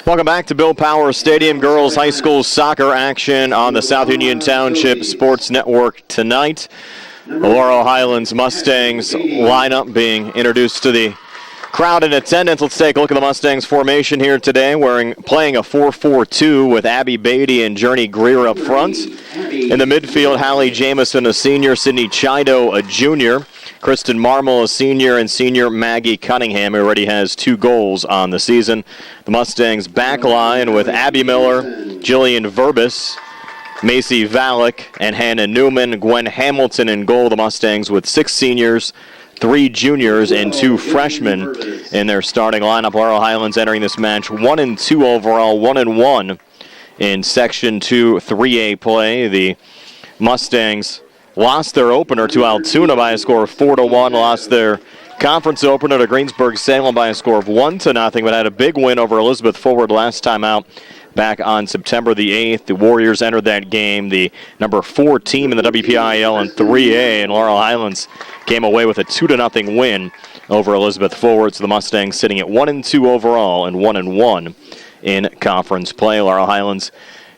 Welcome back to Bill Powers Stadium. Girls High School soccer action on the South Union Township Sports Network tonight. The Laurel Highlands Mustangs lineup being introduced to the crowd in attendance. Let's take a look at the Mustangs formation here today, playing a 4-4-2 with Abby Beatty and Journey Greer up front. In the midfield, Hallie Jamison, a senior, Sydney Chido, a junior, Kristen Marmol, a senior, and senior Maggie Cunningham, who already has 2 goals on the season. The Mustangs back line with Abby Miller, Jillian Verbis, Macy Valek, and Hannah Newman. Gwen Hamilton in goal. The Mustangs with 6 seniors, 3 juniors, and 2 freshmen in their starting lineup. Laurel Highlands entering this match 1-2 overall, 1-1 in Section 2 3A play. The Mustangs lost their opener to Altoona by a score of 4-1, lost their conference opener to Greensburg-Salem by a score of 1-0, but had a big win over Elizabeth Forward last time out back on September the 8th. The Warriors entered that game, the number 4 team in the WPIAL in 3A, and Laurel Highlands came away with a 2-0 win over Elizabeth Forward. So the Mustangs sitting at 1-2 overall and 1-1 in conference play. Laurel Highlands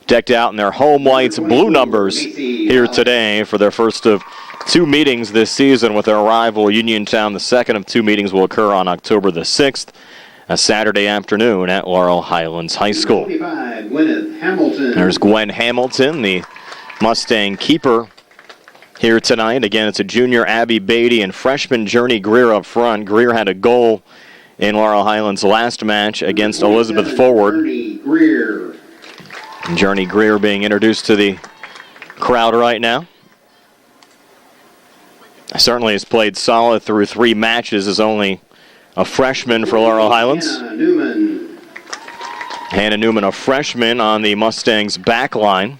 decked out in their home whites blue numbers here today for their first of 2 meetings this season with their rival Uniontown. The second of 2 meetings will occur on October the 6th, a Saturday afternoon at Laurel Highlands High School. There's Gwen Hamilton, the Mustang keeper here tonight. Again, it's a junior, Abby Beatty, and freshman Journey Greer up front. Greer had a goal in Laurel Highlands' last match against Elizabeth Forward. And Journey Greer being introduced to the crowd right now. Certainly has played solid through 3 matches, is only a freshman for Laurel Highlands. Hannah Newman, a freshman on the Mustangs back line.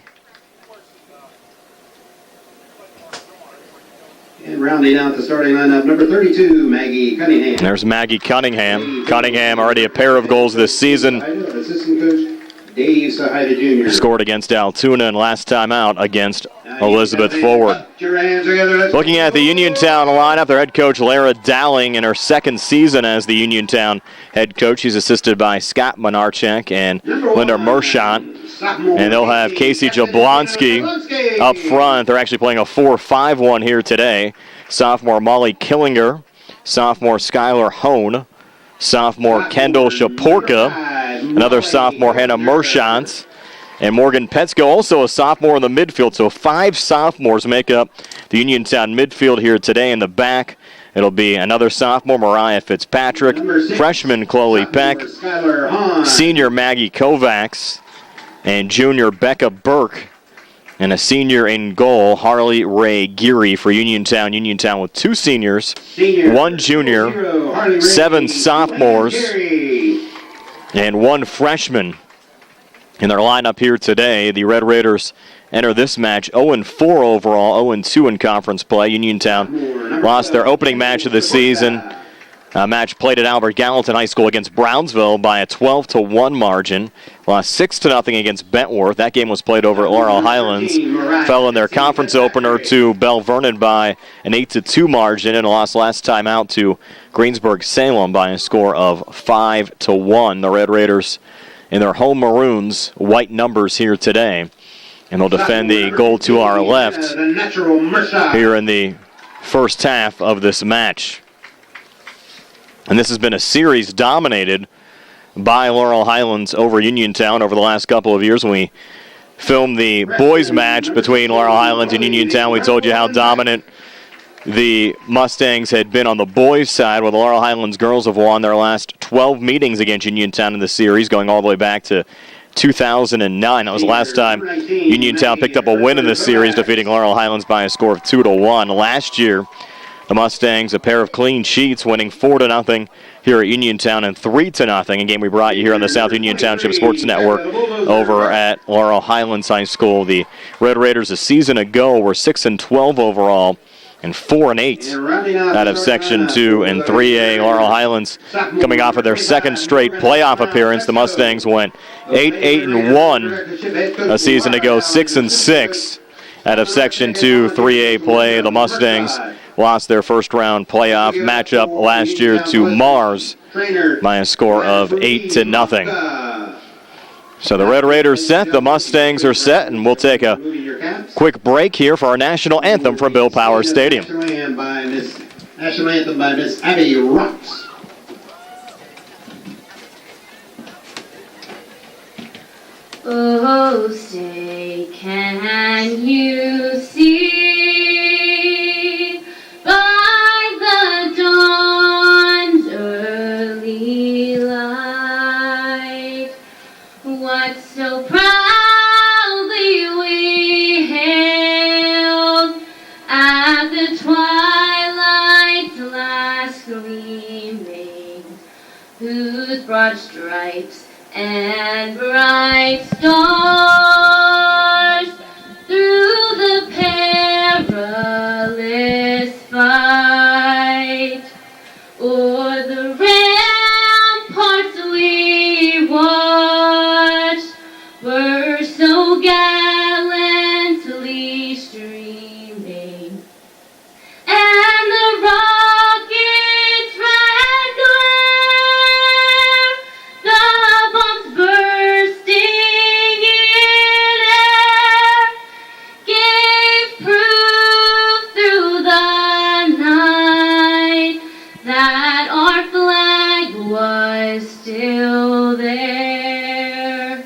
And rounding out the starting lineup, number 32, Maggie Cunningham. There's Maggie Cunningham. Cunningham already a pair of goals this season. Assistant coach Dave Sahida Jr. Scored against Altoona and last time out against Elizabeth Forward. Looking at the Uniontown lineup, their head coach Lara Dowling in her 2nd season as the Uniontown head coach. She's assisted by Scott Monarchek and Linda Mershant. And they'll have Casey Jablonski up front. They're actually playing a 4-5-1 here today. Sophomore Molly Killinger, sophomore Skylar Hone, sophomore Kendall Shaporka, another sophomore Hannah Mershant, and Morgan Petsko, also a sophomore in the midfield. So 5 sophomores make up the Uniontown midfield here today. In the back, it'll be another sophomore, Mariah Fitzpatrick, freshman Chloe Peck, senior Maggie Kovacs, and junior Becca Burke, and a senior in goal, Harley Ray Geary for Uniontown. Uniontown with 2 seniors, 1 junior, 7 sophomores, and 1 freshman in their lineup here today. The Red Raiders enter this match 0-4 overall, 0-2 in conference play. Uniontown lost their opening match of the season. A match played at Albert Gallatin High School against Brownsville by a 12-1 margin. Lost 6-0 against Bentworth. That game was played over at Laurel Highlands. Fell in their conference opener to Bell Vernon by an 8-2 margin and lost last time out to Greensburg-Salem by a score of 5-1. The Red Raiders in their home maroons, white numbers here today. And they'll defend the goal to our left here in the first half of this match. And this has been a series dominated by Laurel Highlands over Uniontown over the last couple of years. When we filmed the boys match between Laurel Highlands and Uniontown, we told you how dominant the Mustangs had been on the boys' side, where the Laurel Highlands girls have won their last 12 meetings against Uniontown in the series, going all the way back to 2009. That was the last time Uniontown picked up a win in this series, defeating Laurel Highlands by a score of 2-1. Last year, the Mustangs, a pair of clean sheets, winning 4-0 here at Uniontown and 3-0. A game we brought you here on the South Union Township Sports Network over at Laurel Highlands High School. The Red Raiders a season ago were 6-12 overall and 4-8 out of Section 2 and 3A. Laurel Highlands coming off of their 2nd straight playoff appearance. The Mustangs went 8-1 a season ago, 6-6 out of Section 2 3A play. The Mustangs lost their first-round playoff matchup last year to Mars by a score of 8-0. So the Red Raiders set, the Mustangs are set, and we'll take a quick break here for our national anthem from Bill Power Stadium. National anthem by Miss Abby Rocks. Oh, say, can you see by the dawn's early light what so proudly we hailed at the twilight's last gleaming, whose broad stripes and bright stars through the perilous fight o'er the ramparts we watched were so gallantly streaming, and the rocket's red glare, the bombs bursting in air, gave proof through the night that our flag was still there.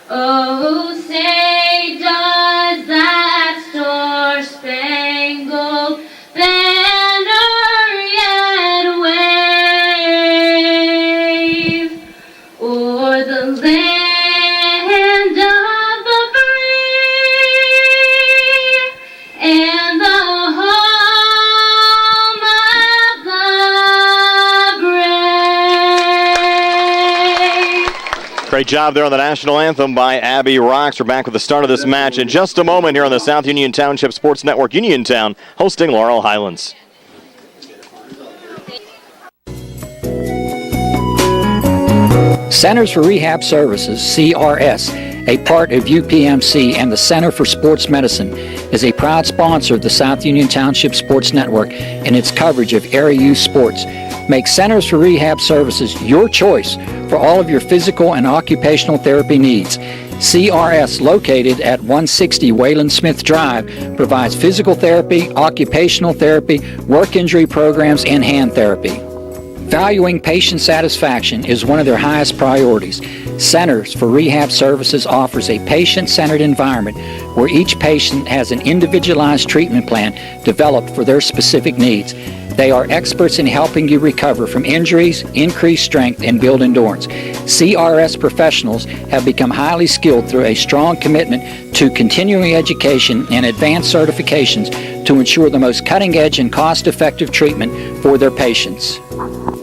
Oh, say does that star-spangled banner yet wave o'er the land of the free and the home of the brave? Great job there on the national anthem by Abby Rocks. We're back with the start of this match in just a moment here on the South Union Township Sports Network. Uniontown hosting Laurel Highlands. Centers for Rehab Services, CRS, a part of UPMC and the Center for Sports Medicine, is a proud sponsor of the South Union Township Sports Network and its coverage of area youth sports. Make Centers for Rehab Services your choice for all of your physical and occupational therapy needs. CRS, located at 160 Wayland Smith Drive, provides physical therapy, occupational therapy, work injury programs, and hand therapy. Valuing patient satisfaction is one of their highest priorities. Centers for Rehab Services offers a patient-centered environment where each patient has an individualized treatment plan developed for their specific needs. They are experts in helping you recover from injuries, increase strength, and build endurance. CRS professionals have become highly skilled through a strong commitment to continuing education and advanced certifications to ensure the most cutting-edge and cost-effective treatment for their patients.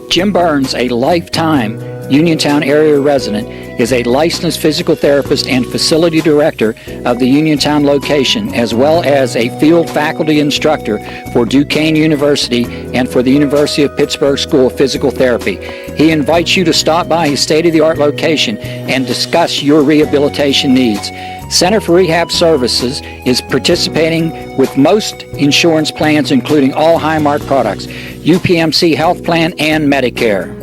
Jim Burns, a lifetime Uniontown area resident, is a licensed physical therapist and facility director of the Uniontown location, as well as a field faculty instructor for Duquesne University and for the University of Pittsburgh School of Physical Therapy. He invites you to stop by his state-of-the-art location and discuss your rehabilitation needs. Center for Rehab Services is participating with most insurance plans, including all Highmark products, UPMC Health Plan, and Medicare.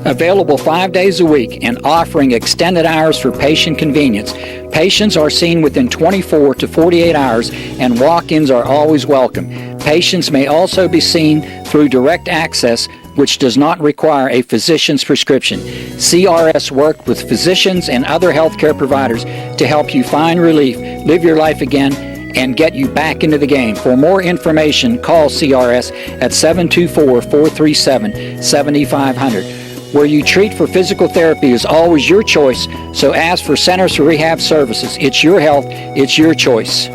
Available 5 days a week and offering extended hours for patient convenience. Patients are seen within 24 to 48 hours and walk-ins are always welcome. Patients may also be seen through direct access, which does not require a physician's prescription. CRS worked with physicians and other healthcare providers to help you find relief, live your life again, and get you back into the game. For more information, call CRS at 724-437-7500. Where you treat for physical therapy is always your choice, so ask for Centers for Rehab Services. It's your health, it's your choice.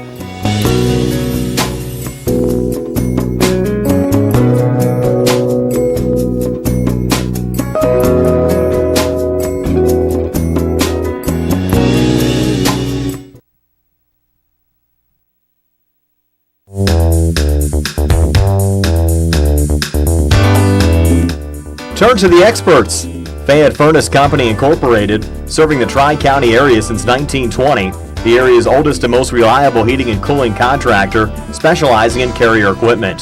Turn to the experts. Fayette Furnace Company Incorporated, serving the Tri-County area since 1920. The area's oldest and most reliable heating and cooling contractor, specializing in carrier equipment.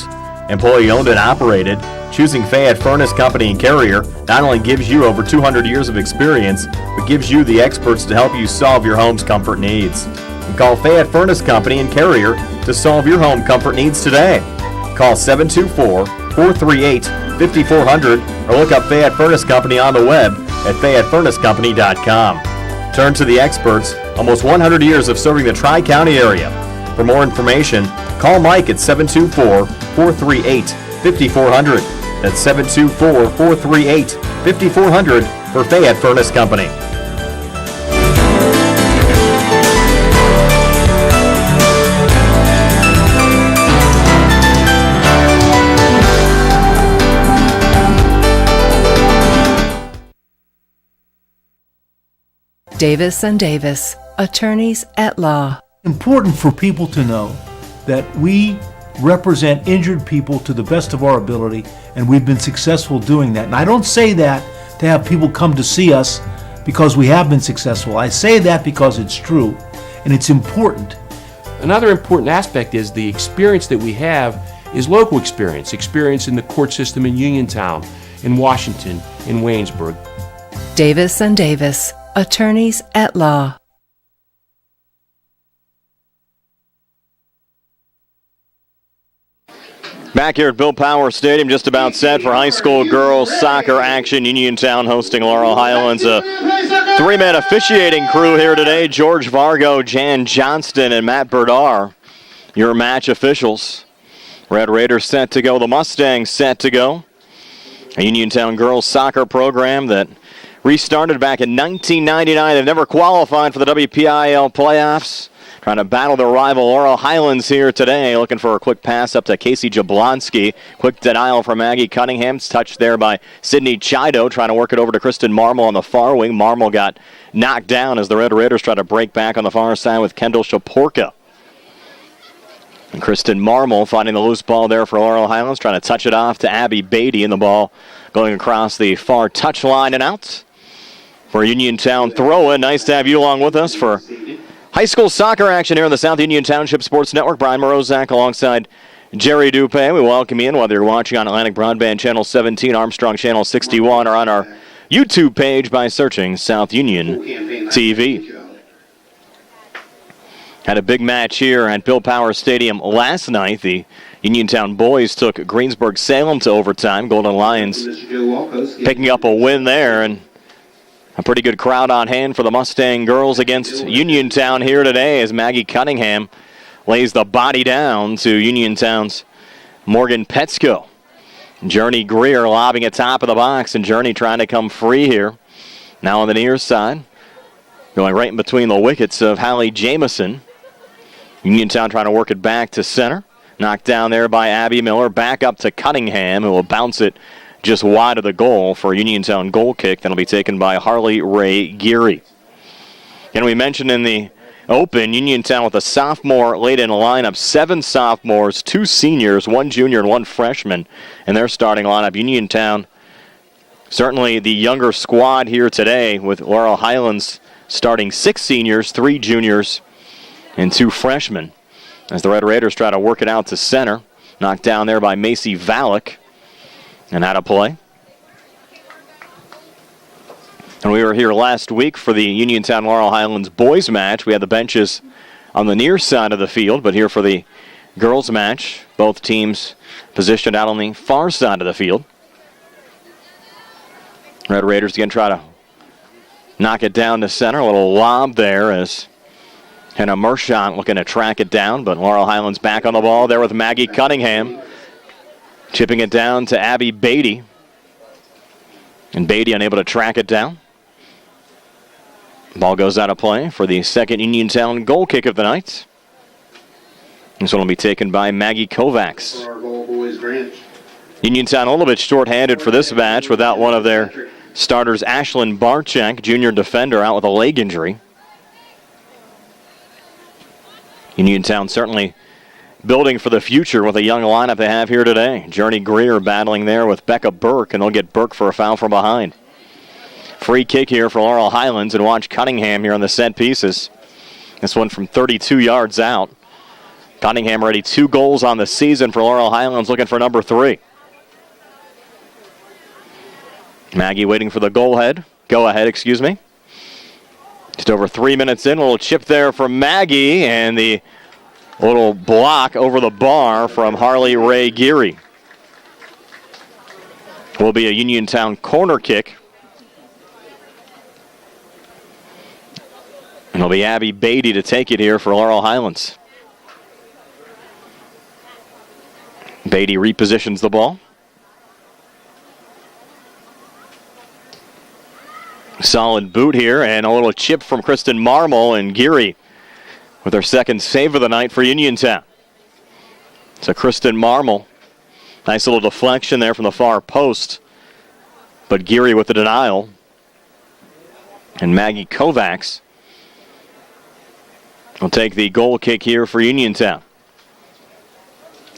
Employee owned and operated, Choosing Fayette Furnace Company and Carrier not only gives you over 200 years of experience, but gives you the experts to help you solve your home's comfort needs. And call Fayette Furnace Company and Carrier to solve your home comfort needs today. Call 724-438-5400 or look up Fayette Furnace Company on the web at FayetteFurnaceCompany.com. Turn to the experts, almost 100 years of serving the Tri-County area. For more information, call Mike at 724-438-5400. That's 724-438-5400 for Fayette Furnace Company. Davis & Davis, attorneys at law. Important for people to know that we represent injured people to the best of our ability, and we've been successful doing that. And I don't say that to have people come to see us because we have been successful. I say that because it's true, and it's important. Another important aspect is the experience that we have is local experience in the court system in Uniontown, in Washington, in Waynesburg. Davis & Davis, attorneys at law. Back here at Bill Power Stadium, just about set for high school girls soccer action. Uniontown hosting Laurel Highlands. A three-man officiating crew here today. George Vargo, Jan Johnston, and Matt Berdar, your match officials. Red Raiders set to go. The Mustangs set to go. A Uniontown girls soccer program that restarted back in 1999. They've never qualified for the WPIAL playoffs. Trying to battle their rival Laurel Highlands here today. Looking for a quick pass up to Casey Jablonski. Quick denial from Maggie Cunningham. Touched there by Sydney Chido. Trying to work it over to Kristen Marmol on the far wing. Marmol got knocked down as the Red Raiders try to break back on the far side with Kendall Shaporka. And Kristen Marmol finding the loose ball there for Laurel Highlands. Trying to touch it off to Abby Beatty. And the ball going across the far touch line and out for Uniontown throw-in. Nice to have you along with us for high school soccer action here on the South Union Township Sports Network. Brian Morozak alongside Jerry Dupay. We welcome you in, whether you're watching on Atlantic Broadband Channel 17, Armstrong Channel 61, or on our YouTube page by searching South Union TV. Had a big match here at Bill Power Stadium last night. The Uniontown boys took Greensburg-Salem to overtime. Golden Lions picking up a win there, and a pretty good crowd on hand for the Mustang girls against Uniontown here today as Maggie Cunningham lays the body down to Uniontown's Morgan Petsko. Journey Greer lobbing at top of the box, and Journey trying to come free here. Now on the near side, going right in between the wickets of Hallie Jamison. Uniontown trying to work it back to center. Knocked down there by Abby Miller. Back up to Cunningham, who will bounce it just wide of the goal for a Uniontown goal kick. That'll be taken by Harley Ray Geary. And we mentioned in the open, Uniontown with a sophomore late in the lineup. 7 sophomores, 2 seniors, 1 junior, and 1 freshman in their starting lineup. Uniontown, certainly the younger squad here today, with Laurel Highlands starting 6 seniors, 3 juniors, and 2 freshmen. As the Red Raiders try to work it out to center. Knocked down there by Macy Valek. And out of play. And we were here last week for the Uniontown Laurel Highlands boys match. We had the benches on the near side of the field, but here for the girls match, both teams positioned out on the far side of the field. Red Raiders again try to knock it down to center. A little lob there as Hannah Mershant looking to track it down, but Laurel Highlands back on the ball there with Maggie Cunningham. Chipping it down to Abby Beatty. And Beatty unable to track it down. Ball goes out of play for the second Uniontown goal kick of the night. This one will be taken by Maggie Kovacs. Uniontown a little bit short-handed for this match without one of their starters, Ashlyn Barchek, junior defender, out with a leg injury. Uniontown certainly building for the future with a young lineup they have here today. Journey Greer battling there with Becca Burke, and they'll get Burke for a foul from behind. Free kick here for Laurel Highlands, and watch Cunningham here on the set pieces. This one from 32 yards out. Cunningham already 2 goals on the season for Laurel Highlands, looking for number 3. Maggie waiting for the go ahead, excuse me. Just over 3 minutes in, a little chip there from Maggie, and the little block over the bar from Harley Ray Geary. Will be a Uniontown corner kick. And it'll be Abby Beatty to take it here for Laurel Highlands. Beatty repositions the ball. Solid boot here, and a little chip from Kristen Marmol, and Geary with her second save of the night for Uniontown. So Kristen Marmol, nice little deflection there from the far post, but Geary with the denial. And Maggie Kovacs will take the goal kick here for Uniontown.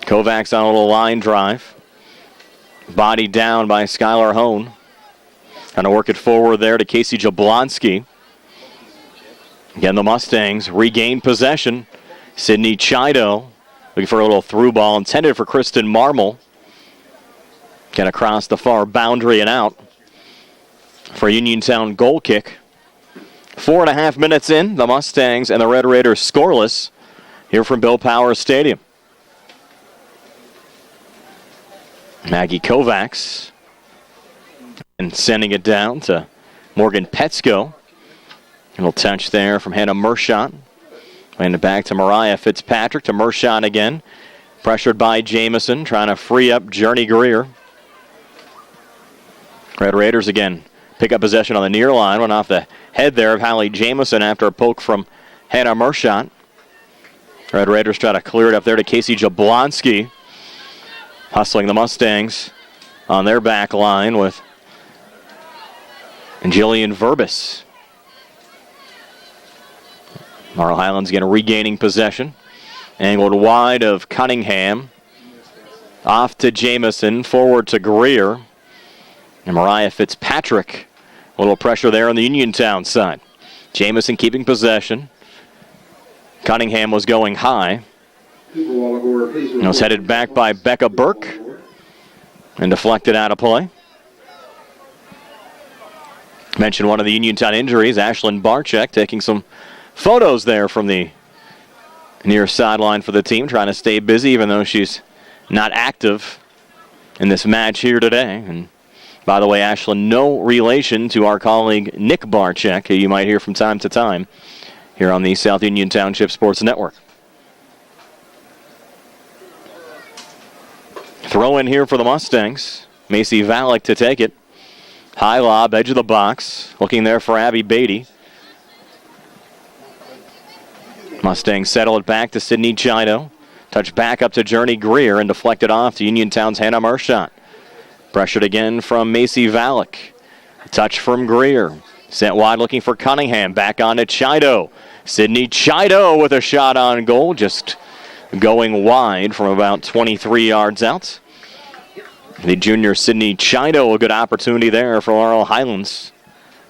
Kovacs on a little line drive. Body down by Skylar Hone. Trying to work it forward there to Casey Jablonski. Again, the Mustangs regain possession. Sydney Chido looking for a little through ball intended for Kristen Marmol. Get across the far boundary and out for a Uniontown goal kick. 4.5 minutes in, the Mustangs and the Red Raiders scoreless here from Bill Powers Stadium. Maggie Kovacs. And sending it down to Morgan Petsko. A little touch there from Hannah Mershon. Playing it back to Mariah Fitzpatrick, to Mershon again. Pressured by Jamison, trying to free up Journey Greer. Red Raiders again pick up possession on the near line. Went off the head there of Hallie Jamison after a poke from Hannah Mershon. Red Raiders try to clear it up there to Casey Jablonski. Hustling the Mustangs on their back line with Jillian Verbis. Laurel Highlands again regaining possession. Angled wide of Cunningham. Off to Jamison, forward to Greer. And Mariah Fitzpatrick. A little pressure there on the Uniontown side. Jamison keeping possession. Cunningham was going high. And was headed back by Becca Burke. And deflected out of play. Mentioned one of the Uniontown injuries, Ashlyn Barczyk, taking some photos there from the near sideline for the team, trying to stay busy even though she's not active in this match here today. And by the way, Ashlyn, no relation to our colleague Nick Barczyk, who you might hear from time to time here on the South Union Township Sports Network. Throw in here for the Mustangs. Macy Valek to take it. High lob, edge of the box. Looking there for Abby Beatty. Mustangs settle it back to Sydney Chido. Touch back up to Journey Greer and deflected off to Uniontown's Hannah Mershon. Pressured again from Macy Valek. Touch from Greer. Sent wide looking for Cunningham. Back on to Chido. Sydney Chido with a shot on goal. Just going wide from about 23 yards out. The junior Sydney Chido, a good opportunity there for Laurel Highlands.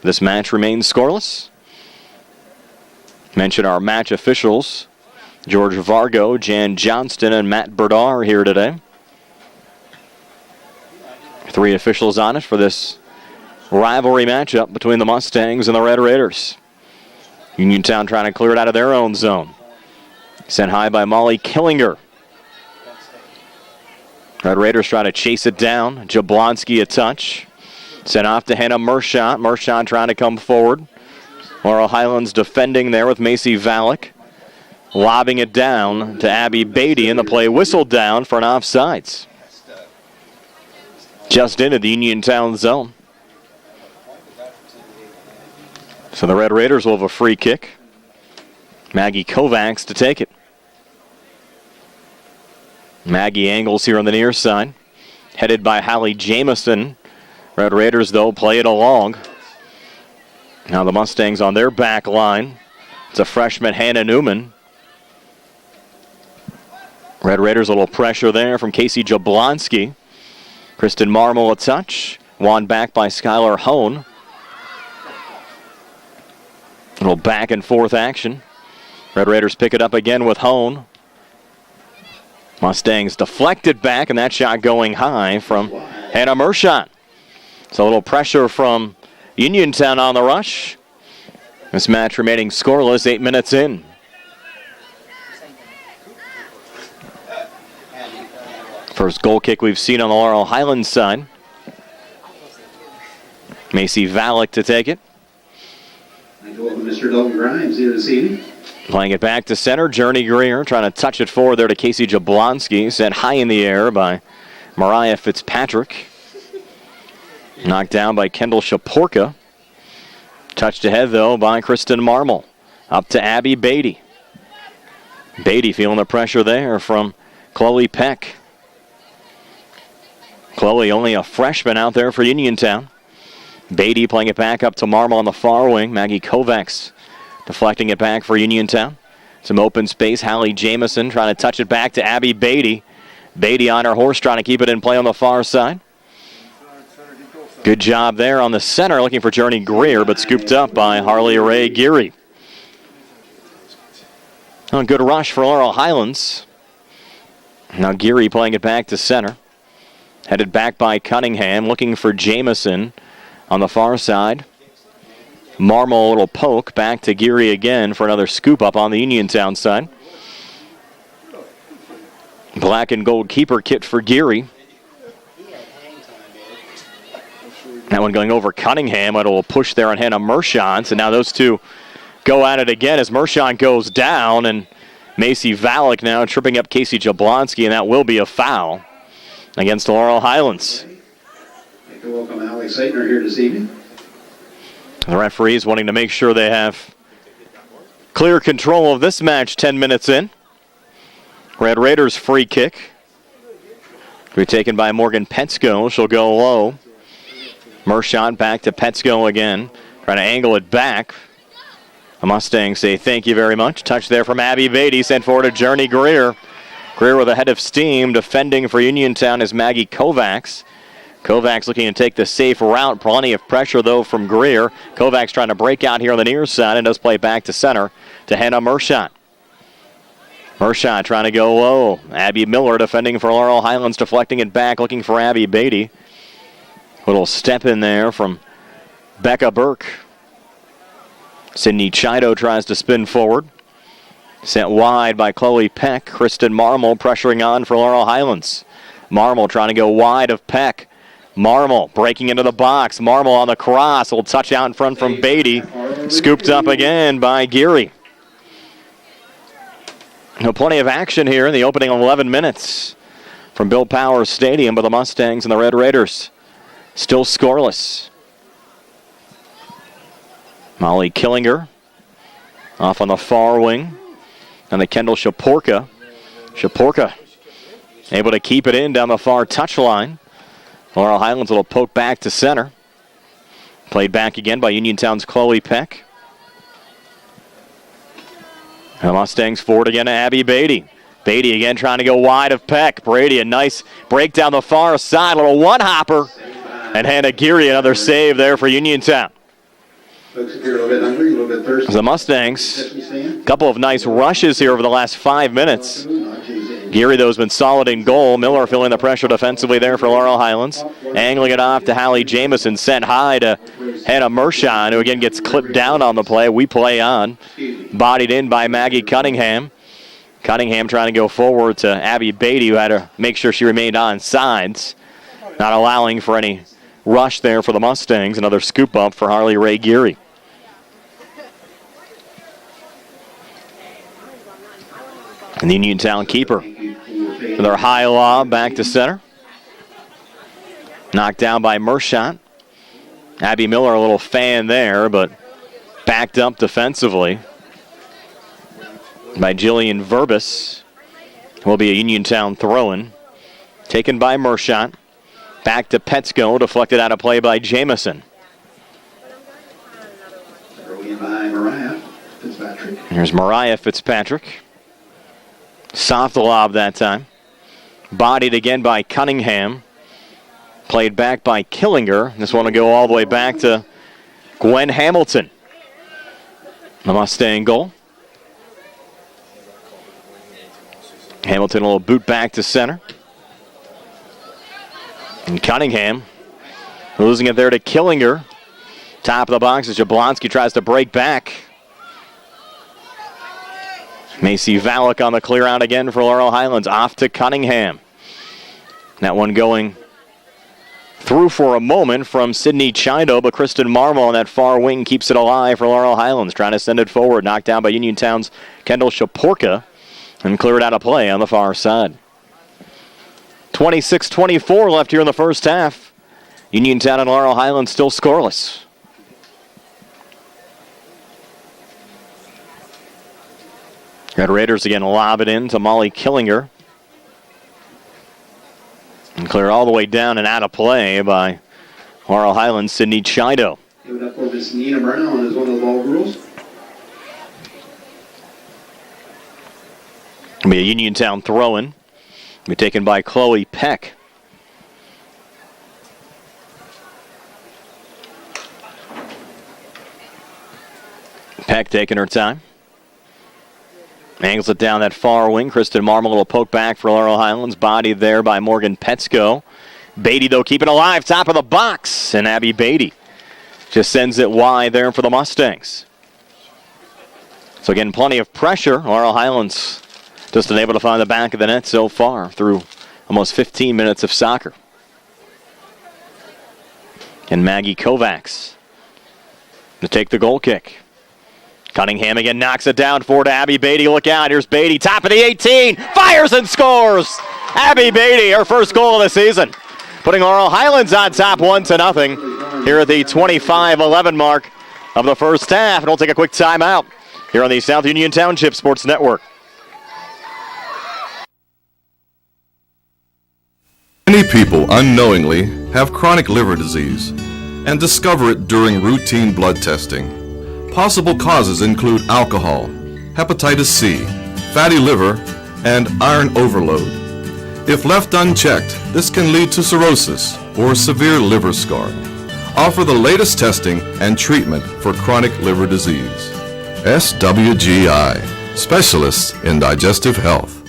This match remains scoreless. Mention our match officials. George Vargo, Jan Johnston, and Matt Berdar here today. 3 officials on it for this rivalry matchup between the Mustangs and the Red Raiders. Uniontown trying to clear it out of their own zone. Sent high by Molly Killinger. Red Raiders try to chase it down. Jablonski a touch. Sent off to Hannah Mershon. Mershon trying to come forward. Laurel Highlands defending there with Macy Valek. Lobbing it down to Abby Beatty, and the play whistled down for an offsides. Just into the Uniontown zone. So the Red Raiders will have a free kick. Maggie Kovacs to take it. Maggie angles here on the near side. Headed by Hallie Jamison. Red Raiders, though, play it along. Now the Mustangs on their back line. It's a freshman, Hannah Newman. Red Raiders, a little pressure there from Casey Jablonski. Kristen Marmol a touch. Won back by Skylar Hone. A little back and forth action. Red Raiders pick it up again with Hone. Mustangs deflected back, and that shot going high from Hannah Mershon. So a little pressure from Uniontown on the rush. This match remaining scoreless, 8 minutes in. First goal kick we've seen on the Laurel Highlands side. Macy Valek to take it. Mr. Dalton Grimes here this evening. Playing it back to center, Journey Greer trying to touch it forward there to Casey Jablonski. Sent high in the air by Mariah Fitzpatrick. Knocked down by Kendall Shaporka. Touched ahead, though, by Kristen Marmol. Up to Abby Beatty. Beatty feeling the pressure there from Chloe Peck. Chloe only a freshman out there for Uniontown. Beatty playing it back up to Marmol on the far wing. Maggie Kovacs deflecting it back for Uniontown. Some open space. Hallie Jamison trying to touch it back to Abby Beatty. Beatty on her horse trying to keep it in play on the far side. Good job there on the center, looking for Journey Greer, but scooped up by Harley Ray Geary. Oh, good rush for Laurel Highlands. Now Geary playing it back to center. Headed back by Cunningham, looking for Jamison on the far side. Marmol, a little poke, back to Geary again for another scoop up on the Uniontown side. Black and gold keeper kit for Geary. That one going over Cunningham. It will push there on Hannah Mershant. And now those two go at it again as Mershant goes down. And Macy Valek now tripping up Casey Jablonski. And that will be a foul against Laurel Highlands. Like to welcome Alex Saitner here this evening. The referees wanting to make sure they have clear control of this match 10 minutes in. Red Raiders free kick. To be taken by Morgan Petsko. She'll go low. Mershant back to Petsko again. Trying to angle it back. The Mustangs say thank you very much. Touch there from Abby Beatty. Sent forward to Journey Greer. Greer with a head of steam. Defending for Uniontown is Maggie Kovacs. Kovacs looking to take the safe route. Plenty of pressure, though, from Greer. Kovacs trying to break out here on the near side and does play back to center to Hannah Mershant. Mershant trying to go low. Abby Miller defending for Laurel Highlands, deflecting it back, looking for Abby Beatty. Little step in there from Becca Burke. Sydney Chido tries to spin forward. Sent wide by Chloe Peck. Kristen Marmol pressuring on for Laurel Highlands. Marmol trying to go wide of Peck. Marmol breaking into the box. Marmol on the cross. Will touch out in front from Beatty. Scooped up again by Geary. Plenty of action here in the opening 11 minutes from Bill Powers Stadium, but the Mustangs and the Red Raiders still scoreless. Molly Killinger off on the far wing. And the Kendall Shaporka. Shaporka able to keep it in down the far touchline. Laurel Highlands will poke back to center. Played back again by Uniontown's Chloe Peck. And the Mustangs forward again to Abby Beatty. Beatty again trying to go wide of Peck. Brady, a nice break down the far side. A little one-hopper. And Hannah Geary, another save there for Uniontown. Folks, if you're a little bit hungry, a little bit thirsty. The Mustangs, a couple of nice rushes here over the last 5 minutes. Geary, though, has been solid in goal. Miller feeling the pressure defensively there for Laurel Highlands. Angling it off to Hallie Jamison. Sent high to Hannah Mershant, who again gets clipped down on the play. We play on. Bodied in by Maggie Cunningham. Cunningham trying to go forward to Abby Beatty, who had to make sure she remained on sides. Not allowing for any rush there for the Mustangs. Another scoop up for Harley Ray Geary. And the Uniontown keeper with their high lob back to center. Knocked down by Mershant. Abby Miller, a little fan there, but backed up defensively by Jillian Verbis. Will be a Uniontown throw-in. Taken by Mershant. Back to Petsko, deflected out of play by Jamison. Throw-in by Mariah Fitzpatrick. Here's Mariah Fitzpatrick. Soft lob that time. Bodied again by Cunningham. Played back by Killinger. This one will go all the way back to Gwen Hamilton. The Mustang goal. Hamilton a little boot back to center. And Cunningham Losing it there to Killinger. Top of the box as Jablonski tries to break back. Macy Valak on the clear out again for Laurel Highlands. Off to Cunningham. That one going through for a moment from Sydney Chido, but Kristen Marmol on that far wing keeps it alive for Laurel Highlands. Trying to send it forward. Knocked down by Uniontown's Kendall Shaporka and cleared out of play on the far side. 26-24 left here in the first half. Uniontown and Laurel Highlands still scoreless. Red Raiders again lob it in to Molly Killinger. And clear all the way down and out of play by Laurel Highlands' Sydney Chido. Give it up for Miss Nina Brown as one of the ball rules. It'll be a Uniontown throw-in. Be taken by Chloe Peck. Peck taking her time. Angles it down that far wing. Kristen Marmol will poke back for Laurel Highlands. Bodied there by Morgan Petsko. Beatty, though, keeping alive. Top of the box. And Abby Beatty just sends it wide there for the Mustangs. So again, plenty of pressure. Laurel Highlands just unable to find the back of the net so far through almost 15 minutes of soccer. And Maggie Kovacs to take the goal kick. Cunningham again knocks it down forward to Abby Beatty. Look out, here's Beatty, top of the 18, fires and scores! Abby Beatty, her first goal of the season, putting Laurel Highlands on top 1-0 here at the 25-11 mark of the first half. And we'll take a quick timeout here on the South Union Township Sports Network. Many people unknowingly have chronic liver disease and discover it during routine blood testing. Possible causes include alcohol, hepatitis C, fatty liver, and iron overload. If left unchecked, this can lead to cirrhosis or severe liver scarring. Offer the latest testing and treatment for chronic liver disease. SWGI, specialists in digestive health.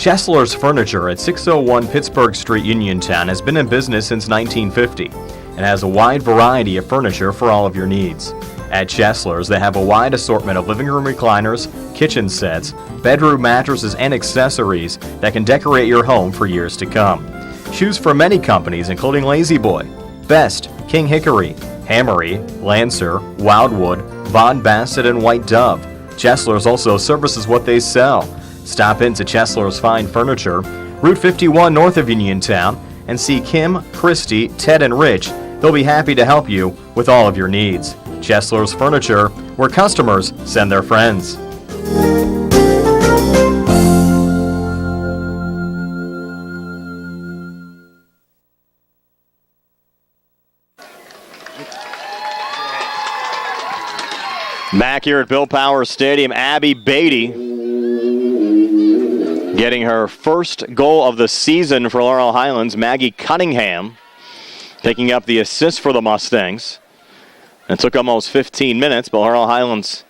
Chesler's Furniture at 601 Pittsburgh Street, Uniontown has been in business since 1950 and has a wide variety of furniture for all of your needs. At Chesler's, they have a wide assortment of living room recliners, kitchen sets, bedroom mattresses, and accessories that can decorate your home for years to come. Choose from many companies including Lazy Boy, Best, King Hickory, Hammery, Lancer, Wildwood, Von Bassett, and White Dove. Chesler's also services what they sell. Stop into Chesler's Fine Furniture, Route 51 north of Uniontown, and see Kim, Christy, Ted, and Rich. They'll be happy to help you with all of your needs. Chesler's Furniture, where customers send their friends. Back here at Bill Powers Stadium, Abby Beatty getting her first goal of the season for Laurel Highlands. Maggie Cunningham picking up the assist for the Mustangs. It took almost 15 minutes, but Laurel Highlands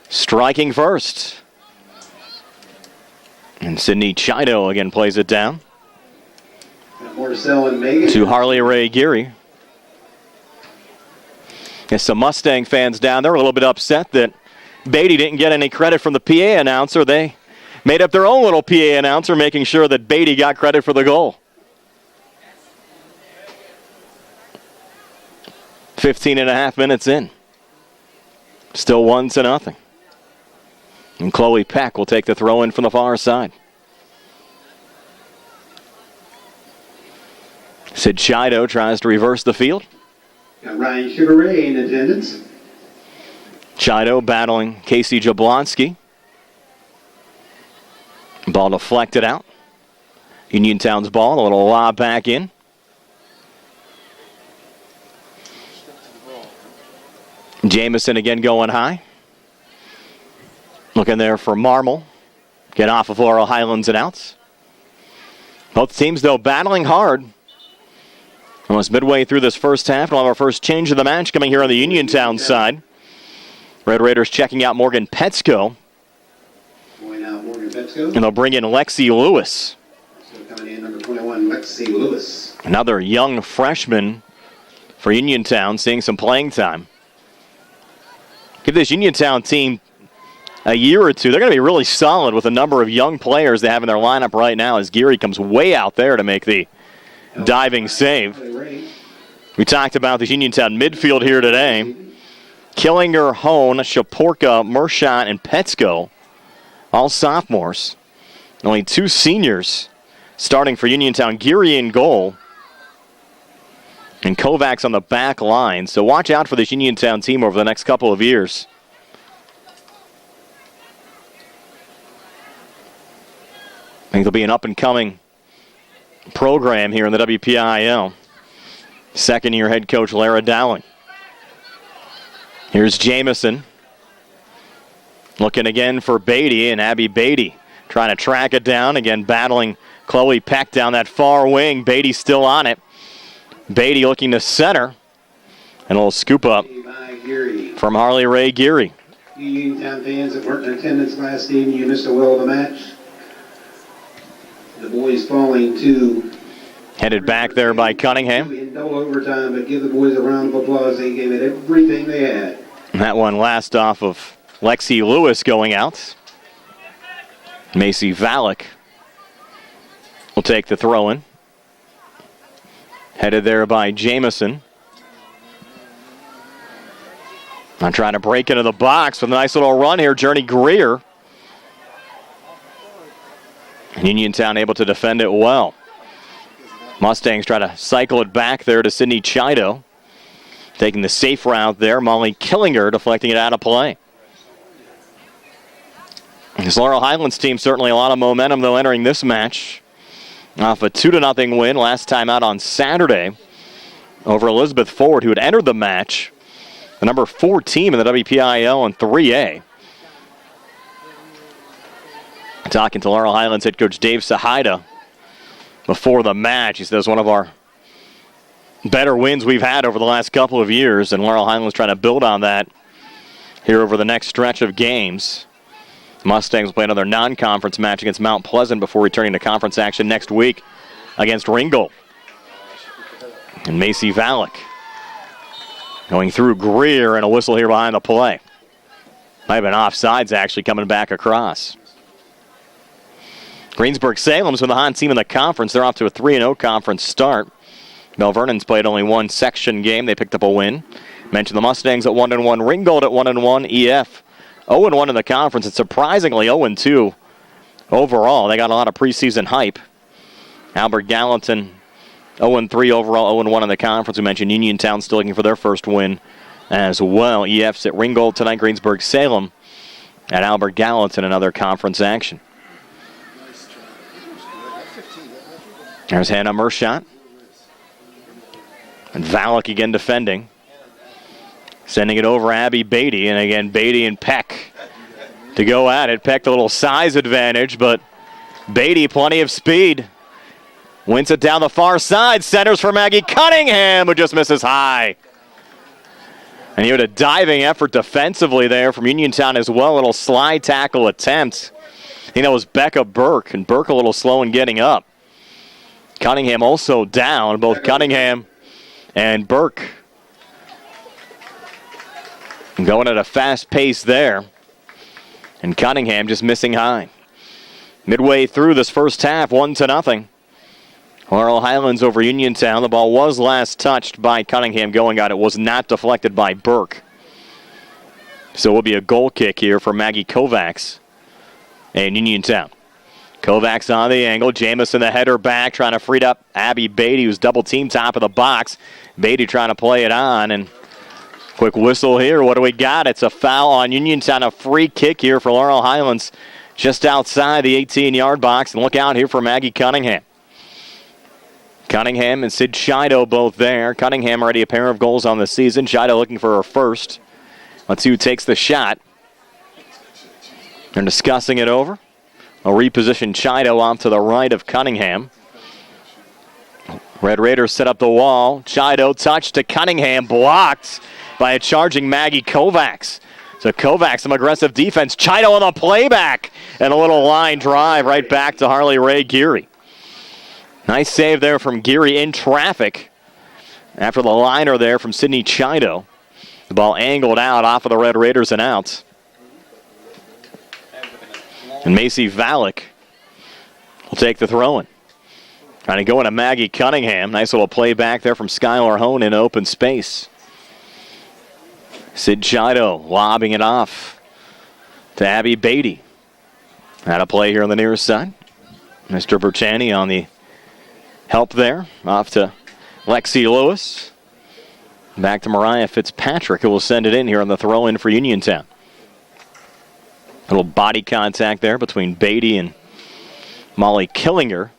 striking first. And Sydney Chido again plays it down to Harley Ray Geary. There's some Mustang fans down there a little bit upset that Beatty didn't get any credit from the PA announcer. They made up their own little PA announcer, making sure that Beatty got credit for the goal. 15 and a half minutes in. Still 1-0. And Chloe Peck will take the throw in from the far side. Sid Chido tries to reverse the field. Got Ryan Sugar Ray in attendance. Chido battling Casey Jablonski. Ball deflected out. Uniontown's ball, a little lob back in. Jamison again going high. Looking there for Marmol. Get off of Laurel Highlands and outs. Both teams, though, battling hard. Almost midway through this first half. We'll have our first change of the match coming here on the Uniontown side. Red Raiders checking out Morgan Petsko. Going out Morgan Petsko. And they'll bring in Lexi Lewis. So coming in, number 21, Lexi Lewis. Another young freshman for Uniontown, seeing some playing time. Give this Uniontown team a year or two. They're going to be really solid with a number of young players they have in their lineup right now as Geary comes way out there to make the diving save. We talked about the Uniontown midfield here today. Killinger, Hone, Shaporka, Mershot, and Petsko, all sophomores. Only 2 seniors starting for Uniontown. Geary in goal. And Kovacs on the back line. So watch out for this Uniontown team over the next couple of years. I think there'll be an up-and-coming program here in the WPIAL. Second-year head coach Lara Dowling. Here's Jamison. Looking again for Beatty, and Abby Beatty trying to track it down. Again, battling Chloe Peck down that far wing. Beatty still on it. Beatty looking to center. And a little scoop up from Harley Ray Geary. Uniontown fans that weren't in attendance last evening, you missed a will of the match. The boys falling to... Headed back there by Cunningham. In double overtime, but give the boys a round of applause. They gave it everything they had. And that one last off of Lexi Lewis going out. Macy Valek will take the throw-in. Headed there by Jamison. I'm trying to break into the box with a nice little run here. Journey Greer. Uniontown able to defend it well. Mustangs try to cycle it back there to Sydney Chido. Taking the safe route there. Molly Killinger deflecting it out of play. This Laurel Highlands team certainly a lot of momentum, though, entering this match. Off a 2-0 win last time out on Saturday over Elizabeth Ford, who had entered the match. The number 4 team in the WPIAL in 3A. Talking to Laurel Highlands head coach Dave Sahida before the match. He says one of our better wins we've had over the last couple of years, and Laurel Highlands trying to build on that here over the next stretch of games. Mustangs will play another non-conference match against Mount Pleasant before returning to conference action next week against Ringgold. And Macy Valek going through Greer, and a whistle here behind the play. Might have been offsides actually coming back across. Greensburg-Salem's with the hot team in the conference. They're off to a 3-0 conference start. Mel Vernon's played only one section game. They picked up a win. Mentioned the Mustangs at 1-1. Ringgold at 1-1. EF 0-1 in the conference, and surprisingly 0-2 overall. They got a lot of preseason hype. Albert Gallatin 0-3 overall, 0-1 in the conference. We mentioned Uniontown still looking for their first win as well. EF's at Ringgold tonight. Greensburg-Salem at Albert Gallatin, another conference action. There's Hannah Mershot. And Valek again defending. Sending it over Abby Beatty. And again, Beatty and Peck to go at it. Peck a little size advantage, but Beatty plenty of speed. Wins it down the far side. Centers for Maggie Cunningham, who just misses high. And you had a diving effort defensively there from Uniontown as well. A little slide tackle attempt. I think that was Becca Burke, and Burke a little slow in getting up. Cunningham also down, both Cunningham and Burke going at a fast pace there. And Cunningham just missing high. Midway through this first half, 1-0. Laurel Highlands over Uniontown. The ball was last touched by Cunningham going out. It was not deflected by Burke. So it will be a goal kick here for Maggie Kovacs and Uniontown. Kovacs on the angle. Jamison the header back, trying to free up Abby Beatty, who's double team top of the box. Beatty trying to play it on, and quick whistle here. What do we got? It's a foul on Uniontown. A free kick here for Laurel Highlands just outside the 18-yard box. And look out here for Maggie Cunningham. Cunningham and Sid Shido both there. Cunningham already a pair of goals on the season. Shido looking for her first. Let's see who takes the shot. They're discussing it over. A repositioned Chido off to the right of Cunningham. Red Raiders set up the wall. Chido touch to Cunningham, blocked by a charging Maggie Kovacs. So Kovacs, some aggressive defense. Chido on the playback. And a little line drive right back to Harley Ray Geary. Nice save there from Geary in traffic. After the liner there from Sidney Chido. The ball angled out off of the Red Raiders and out. And Macy Valek will take the throw-in. Trying to go into Maggie Cunningham. Nice little play back there from Skylar Hone in open space. Sid Chido lobbing it off to Abby Beatty. Had a play here on the near side. Mr. Bertani on the help there. Off to Lexi Lewis. Back to Mariah Fitzpatrick, who will send it in here on the throw-in for Uniontown. A little body contact there between Beatty and Molly Killinger.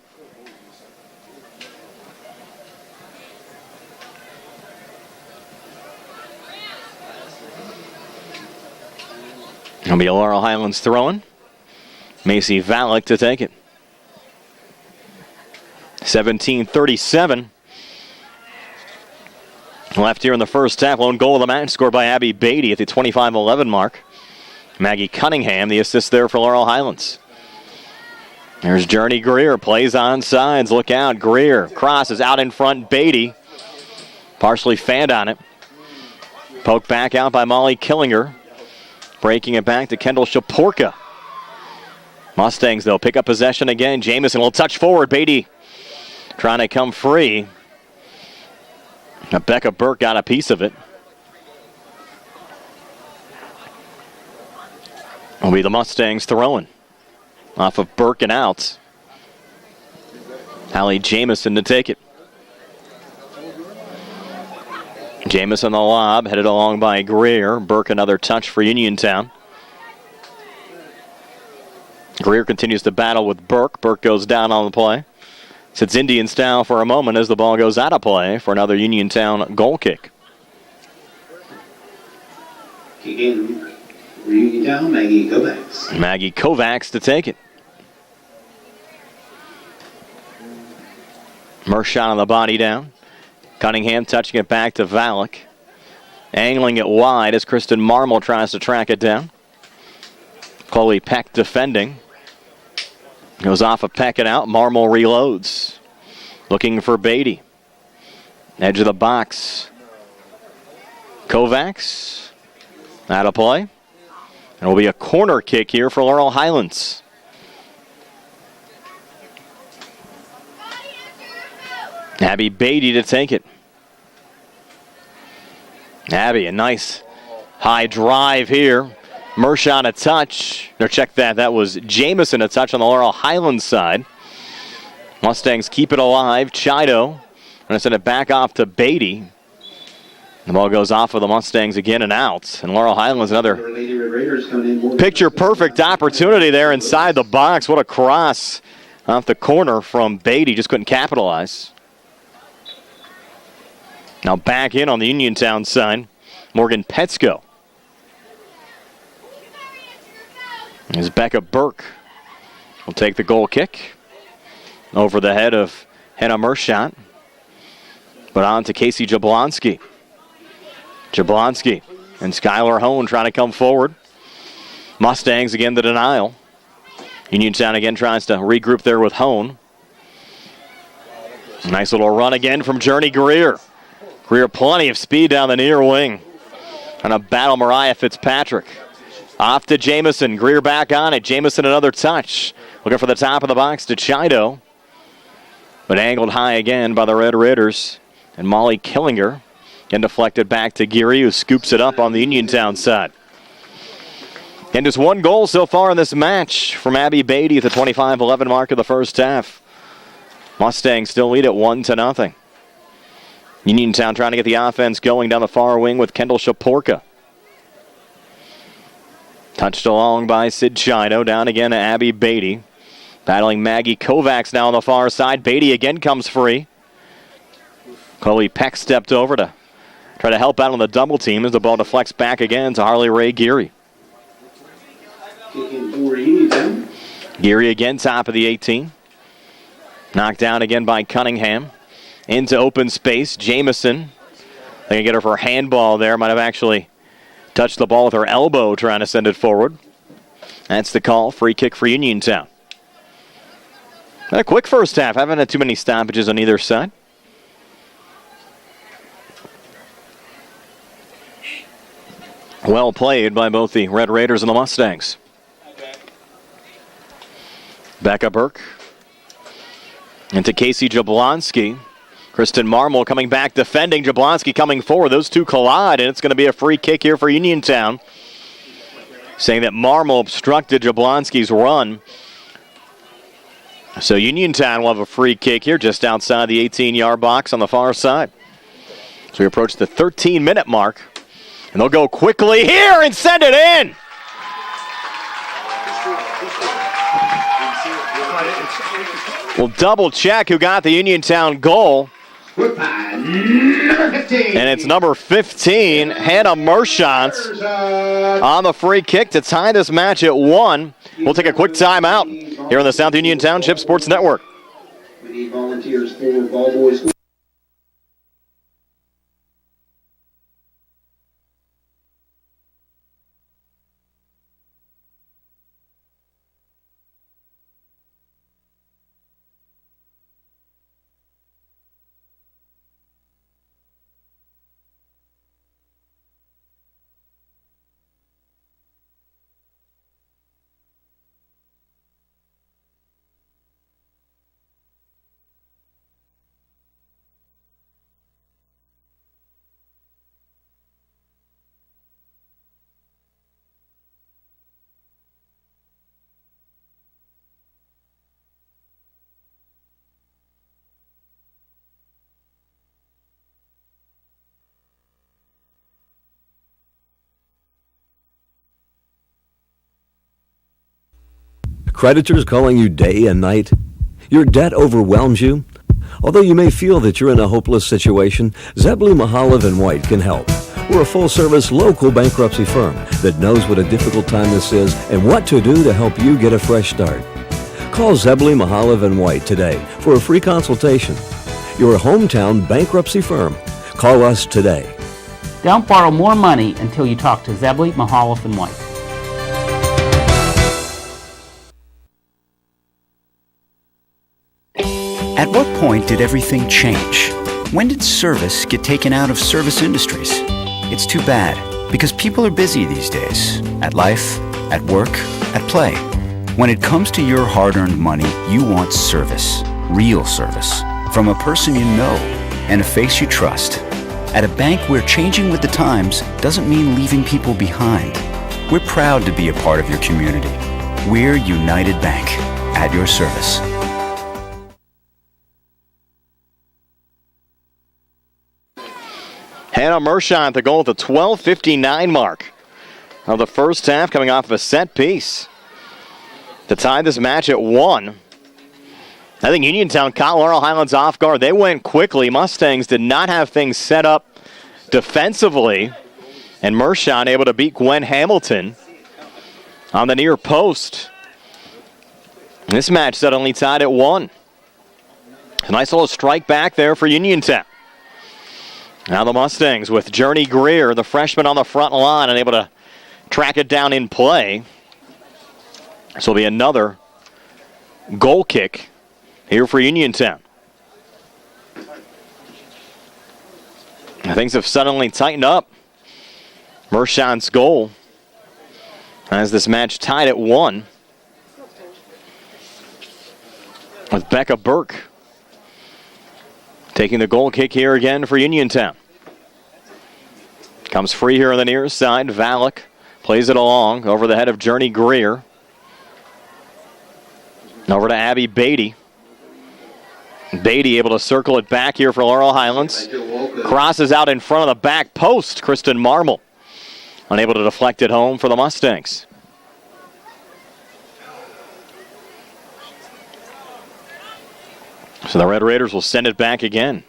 It'll be a Laurel Highlands throw-in. Macy Valek to take it. 17:37 left here in the first half. Lone goal of the match scored by Abby Beatty at the 25-11 mark. Maggie Cunningham, the assist there for Laurel Highlands. There's Journey Greer, plays on sides. Look out, Greer crosses out in front. Beatty partially fanned on it. Poked back out by Molly Killinger. Breaking it back to Kendall Shaporka. Mustangs, though, pick up possession again. Jamison will touch forward. Beatty trying to come free. Becca Burke got a piece of it. Will be the Mustangs throwing. Off of Burke and out. Hallie Jamison to take it. Jamison the lob, headed along by Greer. Burke another touch for Uniontown. Greer continues to battle with Burke. Burke goes down on the play. Sits Indian style for a moment as the ball goes out of play for another Uniontown goal kick. Kicking for Uniontown, Maggie Kovacs. Maggie Kovacs to take it. Mershon on the body down. Cunningham touching it back to Valek. Angling it wide as Kristen Marmol tries to track it down. Chloe Peck defending. Goes off of Peck and out. Marmol reloads. Looking for Beatty. Edge of the box. Kovacs. Out of play. And it will be a corner kick here for Laurel Highlands. Abby Beatty to take it. Abby, a nice high drive here. Mershon a touch. Or check that. That was Jamison a touch on the Laurel Highlands side. Mustangs keep it alive. Chido. And I send it back off to Beatty. The ball goes off of the Mustangs again and out. And Laurel Highlands another picture perfect opportunity there inside the box. What a cross off the corner from Beatty. Just couldn't capitalize. Now back in on the Uniontown side, Morgan Petsko. As Becca Burke will take the goal kick over the head of Hannah Mershon. But on to Casey Jablonski. Jablonski and Skylar Hone trying to come forward. Mustangs again the denial. Uniontown again tries to regroup there with Hone. Nice little run again from Journey Greer. Greer plenty of speed down the near wing. And a battle Mariah Fitzpatrick. Off to Jamison. Greer back on it. Jamison another touch. Looking for the top of the box to Chido. But angled high again by the Red Raiders. And Molly Killinger. Again deflected back to Geary, who scoops it up on the Uniontown side. And just one goal so far in this match from Abby Beatty at the 25-11 mark of the first half. Mustangs still lead at 1-0. Uniontown trying to get the offense going down the far wing with Kendall Shaporka. Touched along by Sid Chido. Down again to Abby Beatty. Battling Maggie Kovacs now on the far side. Beatty again comes free. Chloe Peck stepped over to try to help out on the double team as the ball deflects back again to Harley Ray Geary. Kicking for Uniontown. Geary again top of the 18. Knocked down again by Cunningham. into open space. Jamison, they can get her for a handball there. Might have actually touched the ball with her elbow trying to send it forward. That's the call. Free kick for Uniontown. A quick first half. Haven't had too many stoppages on either side. Well played by both the Red Raiders and the Mustangs. Becca Burke into Casey Jablonski. Kristen Marmol coming back defending. Jablonski coming forward. Those two collide, and it's going to be a free kick here for Uniontown. Saying that Marmol obstructed Jablonski's run. So Uniontown will have a free kick here just outside the 18-yard box on the far side. So we approach the 13-minute mark. And they'll go quickly here and send it in. We'll double check who got the Uniontown goal. And it's number 15, Hannah Mershant, on the free kick to tie this match at 1. We'll take a quick timeout here on the South Union Township Sports Network. We need volunteers for ball boys. Creditors calling you day and night? Your debt overwhelms you? Although you may feel that you're in a hopeless situation, Zebley, Mahalev & White can help. We're a full-service local bankruptcy firm that knows what a difficult time this is and what to do to help you get a fresh start. Call Zebley, Mahalev & White today for a free consultation. Your hometown bankruptcy firm. Call us today. Don't borrow more money until you talk to Zebley, Mahalev & White. At what point did everything change? When did service get taken out of service industries? It's too bad, because people are busy these days. At life, at work, at play. When it comes to your hard-earned money, you want service. Real service. From a person you know and a face you trust. At a bank where changing with the times doesn't mean leaving people behind. We're proud to be a part of your community. We're United Bank, at your service. Hannah Mershant, the goal at the 12:59 mark of the first half, coming off of a set piece to tie this match at 1. I think Uniontown caught Laurel Highlands off guard. They went quickly. Mustangs did not have things set up defensively, and Mershant able to beat Gwen Hamilton on the near post. This match suddenly tied at 1. A nice little strike back there for Uniontown. Now the Mustangs with Journey Greer, the freshman on the front line, and able to track it down in play. This will be another goal kick here for Uniontown. Things have suddenly tightened up. Mershant's goal as this match tied at 1. With Becca Burke taking the goal kick here again for Uniontown. Comes free here on the near side. Valak plays it along over the head of Journey Greer. Over to Abby Beatty. Beatty able to circle it back here for Laurel Highlands. Crosses out in front of the back post. Kristen Marmol unable to deflect it home for the Mustangs. So the Red Raiders will send it back again.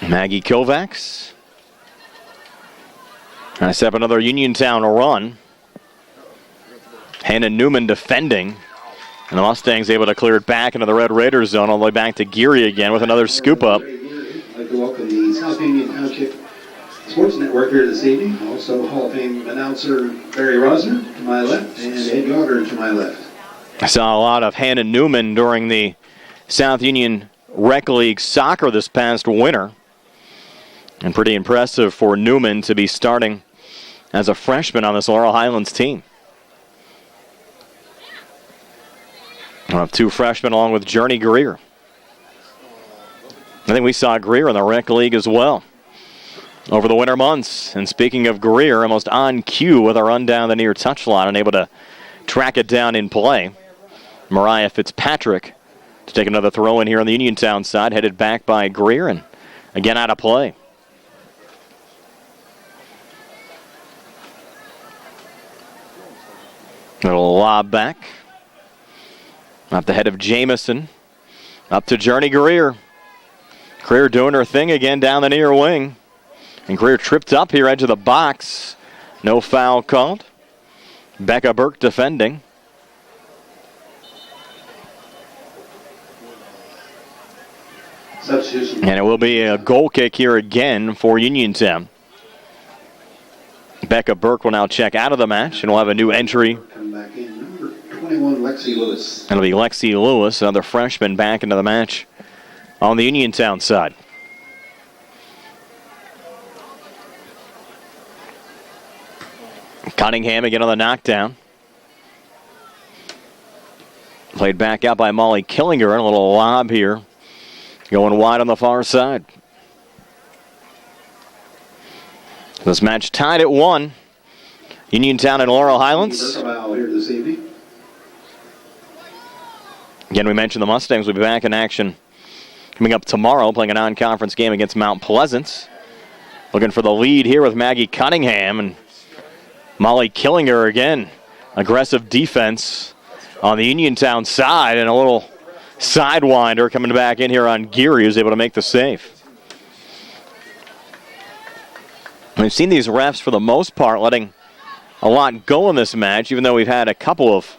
Maggie Kovacs. I set up another Uniontown run. Hannah Newman defending. And the Mustangs able to clear it back into the Red Raiders zone, all the way back to Geary again with another scoop up. I'd like to welcome the South Union Township Sports Network here this evening. Also Hall of Fame announcer Barry Rosner to my left and Ed Yauger to my left. I saw a lot of Hannah Newman during the South Union Rec League soccer this past winter. And pretty impressive for Newman to be starting as a freshman on this Laurel Highlands team. We'll have two freshmen along with Journey Greer. I think we saw Greer in the Rec League as well over the winter months. And speaking of Greer, almost on cue with a run down the near touchline and able to track it down in play. Mariah Fitzpatrick to take another throw in here on the Uniontown side, headed back by Greer and again out of play. Little lob back. Off the head of Jamison. Up to Journey Greer. Greer doing her thing again down the near wing. And Greer tripped up here, edge of the box. No foul called. Becca Burke defending. Substitution. And it will be a goal kick here again for Uniontown. Becca Burke will now check out of the match, and we'll have a new entry. Come back in, number 21, Lexi Lewis. It'll be Lexi Lewis, another freshman, back into the match on the Uniontown side. Cunningham again on the knockdown. Played back out by Molly Killinger, and a little lob here. Going wide on the far side. This match tied at 1. Uniontown and Laurel Highlands. Here this evening. Again, we mentioned the Mustangs will be back in action coming up tomorrow, playing a non-conference game against Mount Pleasant. Looking for the lead here with Maggie Cunningham and Molly Killinger again. Aggressive defense on the Uniontown side, and a little sidewinder coming back in here on Geary, who's able to make the save. We've seen these refs, for the most part, letting a lot go in this match, even though we've had a couple of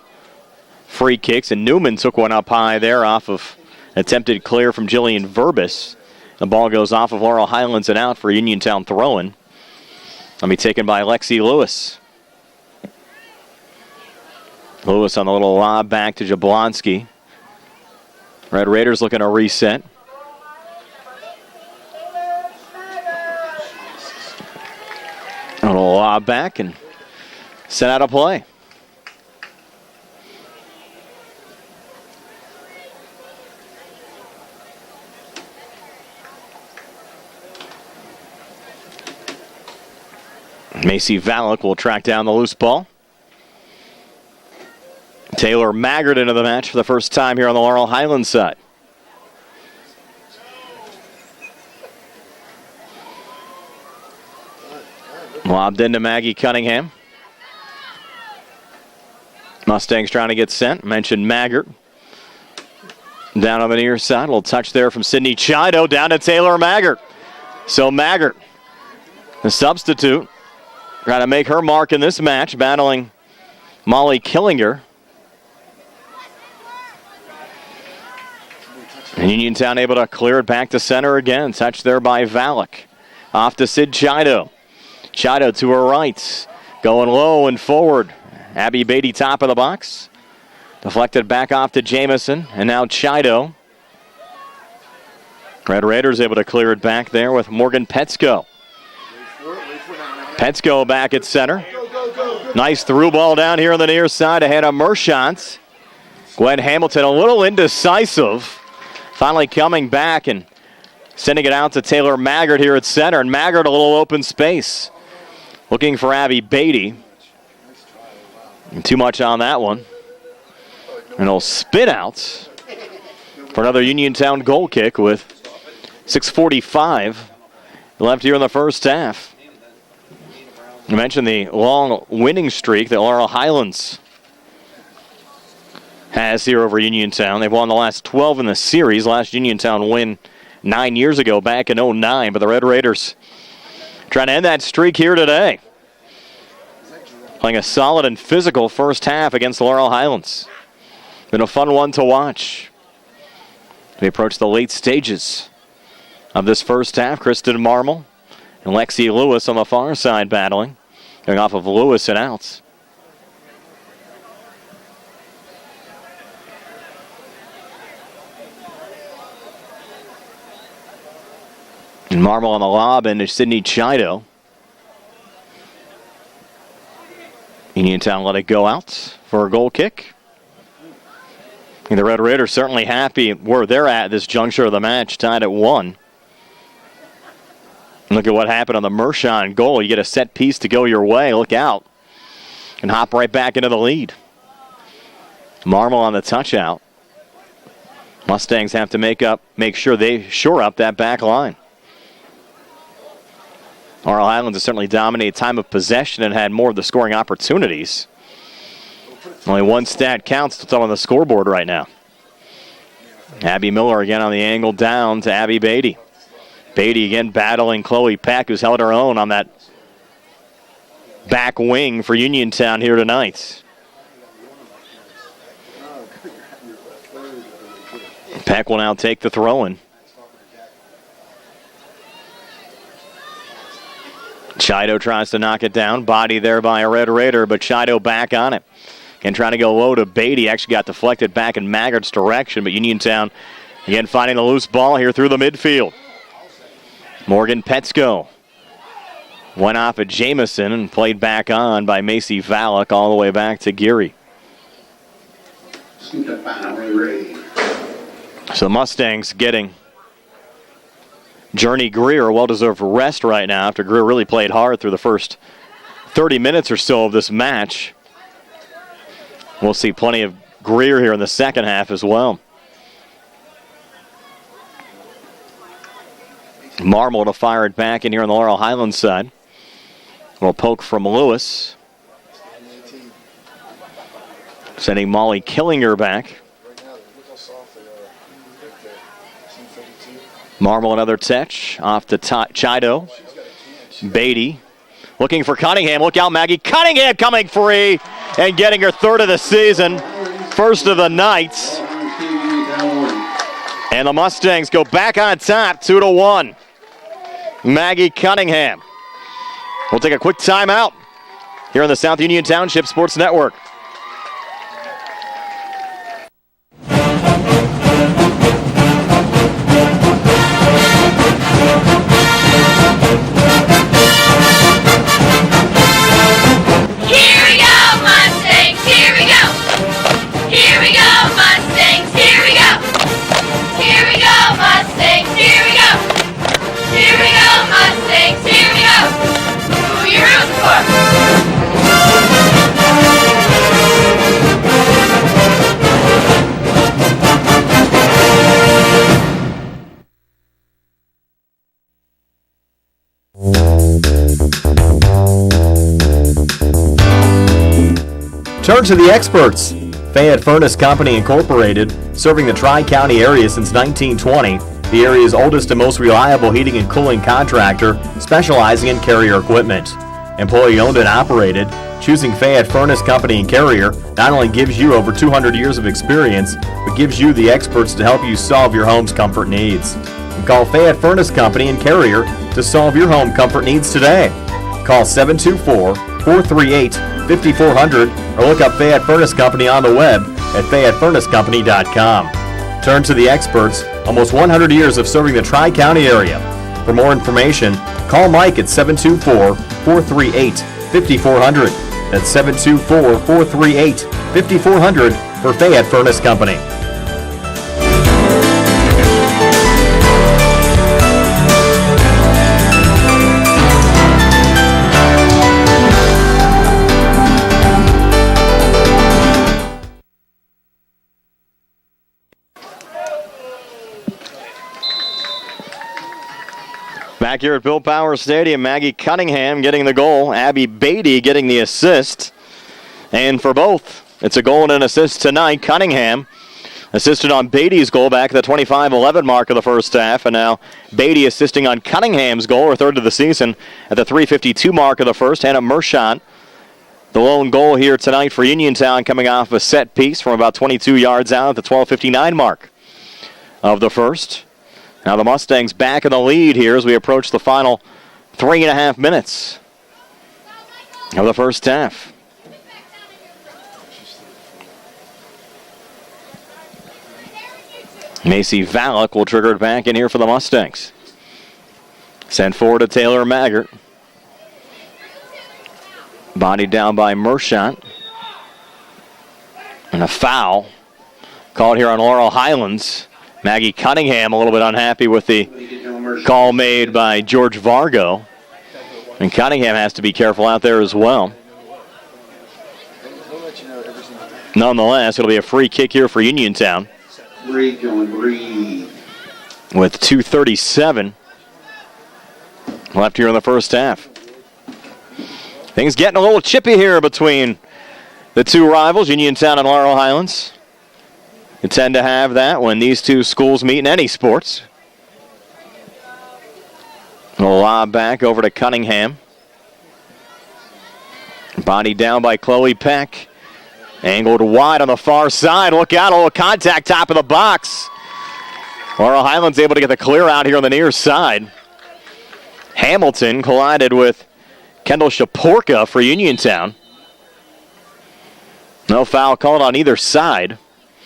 free kicks, and Newman took one up high there off of attempted clear from Jillian Verbis. The ball goes off of Laurel Highlands and out for Uniontown throw-in. That'll be taken by Lexi Lewis. Lewis on the little lob back to Jablonski. Red Raiders looking to reset. A little lob back and set out of play. Macy Valak will track down the loose ball. Taylor Maggart into the match for the first time here on the Laurel Highlands side. Lobbed into Maggie Cunningham. Mustangs trying to get sent. Mentioned Maggart. Down on the near side. A little touch there from Sydney Chido down to Taylor Maggart. So Maggart, the substitute, trying to make her mark in this match, battling Molly Killinger. And Uniontown able to clear it back to center again. Touched there by Valak. Off to Sid Chido. Chido to her right. Going low and forward. Abby Beatty top of the box. Deflected back off to Jamison. And now Chido. Red Raiders able to clear it back there with Morgan Petsko. Petsko back at center. Nice through ball down here on the near side ahead of Merchant. Gwen Hamilton a little indecisive. Finally coming back and sending it out to Taylor Maggart here at center. And Maggart a little open space. Looking for Abby Beatty. And too much on that one. And it'll spin out for another Uniontown goal kick with 6:45 left here in the first half. I mentioned the long winning streak that Laurel Highlands has here over Uniontown. They've won the last 12 in the series. Last Uniontown win 9 years ago back in 2009. But the Red Raiders trying to end that streak here today. Playing a solid and physical first half against Laurel Highlands. Been a fun one to watch. We approach the late stages of this first half. Kristen Marmol and Lexi Lewis on the far side battling. Going off of Lewis and outs. And Marmol on the lob into Sydney Chido. Uniontown let it go out for a goal kick. And the Red Raiders certainly happy where they're at this juncture of the match, tied at 1. And look at what happened on the Mershon goal. You get a set piece to go your way. Look out. And hop right back into the lead. Marmol on the touch out. Mustangs have to make sure they shore up that back line. Laurel Highlands has certainly dominated time of possession and had more of the scoring opportunities. Only one stat counts that's on the scoreboard right now. Abby Miller again on the angle down to Abby Beatty. Beatty again battling Chloe Peck, who's held her own on that back wing for Uniontown here tonight. Peck will now take the throw-in. Chido tries to knock it down. Body there by a Red Raider, but Chido back on it. And trying to go low to Beatty. Actually got deflected back in Maggart's direction, but Uniontown again finding the loose ball here through the midfield. Morgan Petsko went off at Jamison and played back on by Macy Valak all the way back to Geary. So the Mustangs getting Journey Greer well-deserved rest right now after Greer really played hard through the first 30 minutes or so of this match. We'll see plenty of Greer here in the second half as well. Marmol to fire it back in here on the Laurel Highlands side. A little poke from Lewis. Sending Molly Killinger back. Marmol another touch off to Chido. Beatty looking for Cunningham. Look out, Maggie. Cunningham coming free and getting her third of the season. First of the night. And the Mustangs go back on top, 2-1. Maggie Cunningham. We'll take a quick timeout here on the South Union Township Sports Network. Turn to the experts. Fayette Furnace Company Incorporated, serving the Tri-County area since 1920, the area's oldest and most reliable heating and cooling contractor, specializing in Carrier equipment. Employee owned and operated, choosing Fayette Furnace Company and Carrier not only gives you over 200 years of experience, but gives you the experts to help you solve your home's comfort needs. Call Fayette Furnace Company and Carrier to solve your home comfort needs today. Call 724-438-5400 or look up Fayette Furnace Company on the web at FayetteFurnaceCompany.com. Turn to the experts, almost 100 years of serving the Tri-County area. For more information, call Mike at 724-438-5400. That's 724-438-5400 for Fayette Furnace Company. Back here at Bill Power Stadium, Maggie Cunningham getting the goal, Abby Beatty getting the assist. And for both, it's a goal and an assist tonight. Cunningham assisted on Beatty's goal back at the 25-11 mark of the first half, and now Beatty assisting on Cunningham's goal, her third of the season, at the 3:52 mark of the first. Hannah Mershon The lone goal here tonight for Uniontown coming off a set piece from about 22 yards out at the 12:59 mark of the first. Now the Mustangs back in the lead here as we approach the final 3.5 minutes of the first half. Macy Valak will trigger it back in here for the Mustangs. Sent forward to Taylor Maggart. Bodied down by Mershant. And a foul called here on Laurel Highlands. Maggie Cunningham a little bit unhappy with the call made by George Vargo. And Cunningham has to be careful out there as well. Nonetheless, it'll be a free kick here for Uniontown. Breathe, going, breathe. With 2:37 left here in the first half. Things getting a little chippy here between the two rivals, Uniontown and Laurel Highlands. You tend to have that when these two schools meet in any sports. A lob back over to Cunningham. Body down by Chloe Peck. Angled wide on the far side. Look out, a little contact top of the box. Laurel Highlands able to get the clear out here on the near side. Hamilton collided with Kendall Shaporka for Uniontown. No foul called on either side.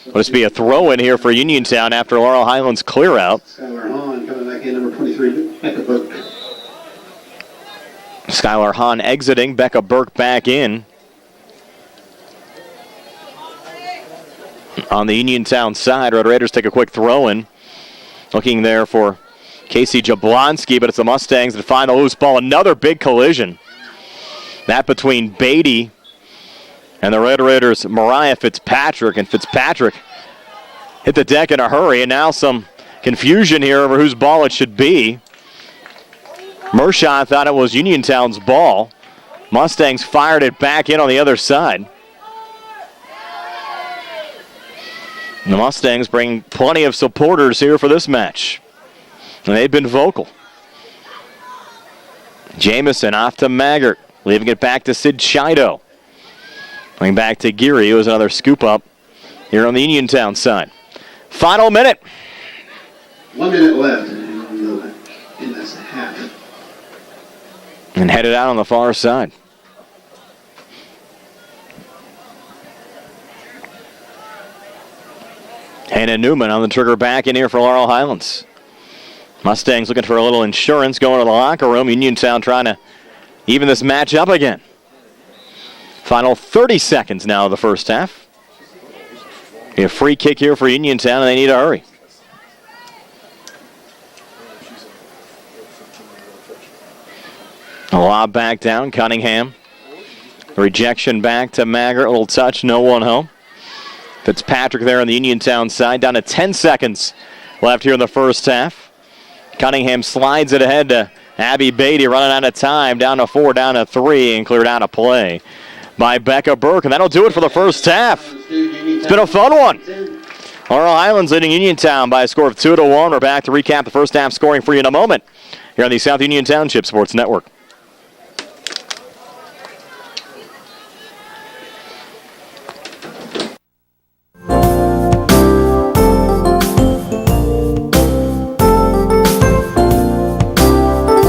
Will this be a throw-in here for Uniontown after Laurel Highlands clear out? Skylar Hahn coming back in, number 23, Becca Burke. Skylar Hahn exiting, Becca Burke back in. On the Uniontown side, Red Raiders take a quick throw-in. Looking there for Casey Jablonski, but it's the Mustangs that find the loose ball. Another big collision. That between Beatty and the Red Raiders' Mariah Fitzpatrick. And Fitzpatrick hit the deck in a hurry, and now some confusion here over whose ball it should be. Mershon thought it was Uniontown's ball. Mustangs fired it back in on the other side. And the Mustangs bring plenty of supporters here for this match. And they've been vocal. Jamison off to Maggart, leaving it back to Sid Chido. Going back to Geary. It was another scoop up here on the Uniontown side. Final minute. 1 minute left in this half. And headed out on the far side. Hannah Newman on the trigger back in here for Laurel Highlands. Mustangs looking for a little insurance going to the locker room. Uniontown trying to even this match up again. Final 30 seconds now of the first half. A free kick here for Uniontown, and they need to hurry. A lob back down, Cunningham. Rejection back to Maggart, a little touch, no one home. Fitzpatrick there on the Uniontown side, down to 10 seconds left here in the first half. Cunningham slides it ahead to Abby Beatty, running out of time, down to 4, down to 3, and cleared out of play by Becca Burke, and that'll do it for the first half. It's been a fun one. Laurel Highlands leading Uniontown by a score of 2-1. We're back to recap the first half scoring for you in a moment here on the South Union Township Sports Network.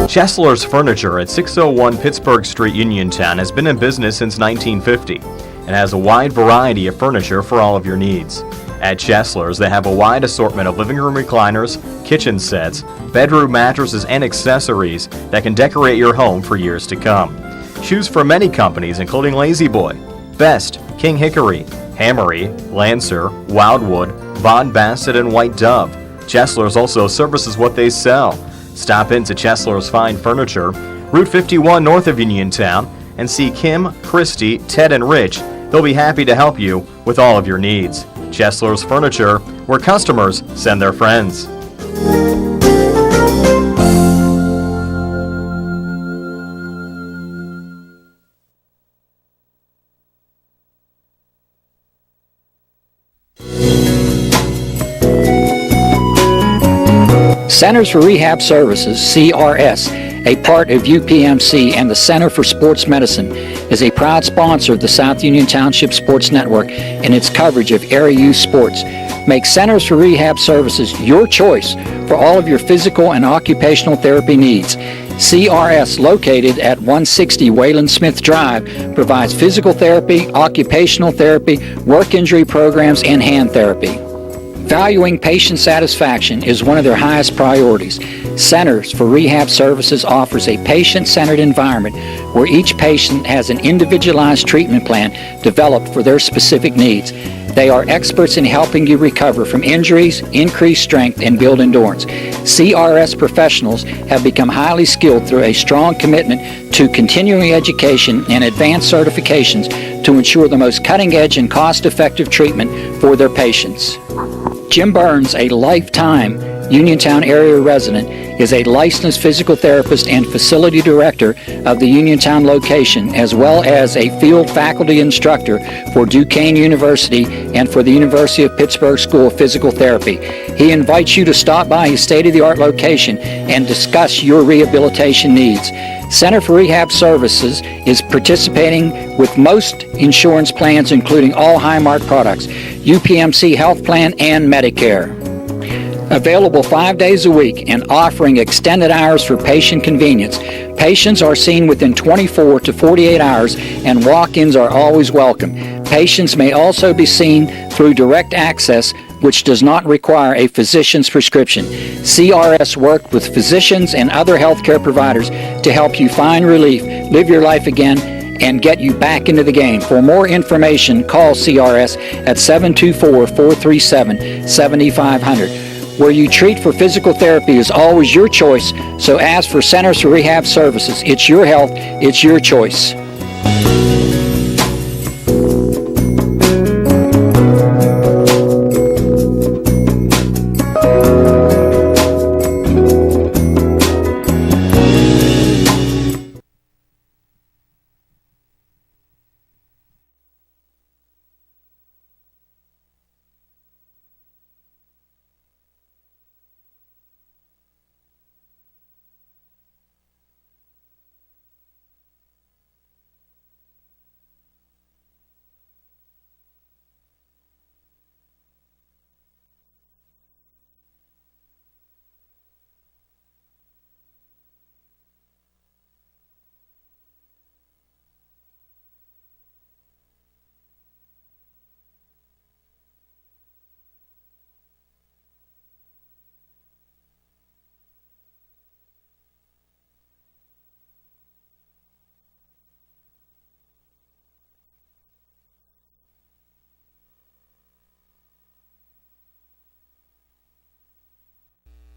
Chesler's Furniture at 601 Pittsburgh Street, Uniontown has been in business since 1950 and has a wide variety of furniture for all of your needs. At Chesler's, they have a wide assortment of living room recliners, kitchen sets, bedroom mattresses, and accessories that can decorate your home for years to come. Choose from many companies including Lazy Boy, Best, King Hickory, Hammery, Lancer, Wildwood, Von Bassett, and White Dove. Chesler's also services what they sell. Stop into Chesler's Fine Furniture, Route 51 north of Uniontown, and see Kim, Christy, Ted, and Rich. They'll be happy to help you with all of your needs. Chesler's Furniture, where customers send their friends. Centers for Rehab Services, CRS, a part of UPMC and the Center for Sports Medicine, is a proud sponsor of the South Union Township Sports Network and its coverage of area youth sports. Make Centers for Rehab Services your choice for all of your physical and occupational therapy needs. CRS, located at 160 Wayland Smith Drive, provides physical therapy, occupational therapy, work injury programs, and hand therapy. Valuing patient satisfaction is one of their highest priorities. Centers for Rehab Services offers a patient-centered environment where each patient has an individualized treatment plan developed for their specific needs. They are experts in helping you recover from injuries, increase strength, and build endurance. CRS professionals have become highly skilled through a strong commitment to continuing education and advanced certifications to ensure the most cutting-edge and cost-effective treatment for their patients. Jim Burns, a lifetime Uniontown area resident, is a licensed physical therapist and facility director of the Uniontown location, as well as a field faculty instructor for Duquesne University and for the University of Pittsburgh School of Physical Therapy. He invites you to stop by his state-of-the-art location and discuss your rehabilitation needs. Center for Rehab Services is participating with most insurance plans, including all Highmark products, UPMC Health Plan, and Medicare. Available 5 days a week and offering extended hours for patient convenience. Patients are seen within 24 to 48 hours and walk-ins are always welcome. Patients may also be seen through direct access, which does not require a physician's prescription. CRS worked with physicians and other healthcare providers to help you find relief, live your life again, and get you back into the game. For more information, call CRS at 724-437-7500. Where you treat for physical therapy is always your choice, so ask for Centers for Rehab Services. It's your health, it's your choice.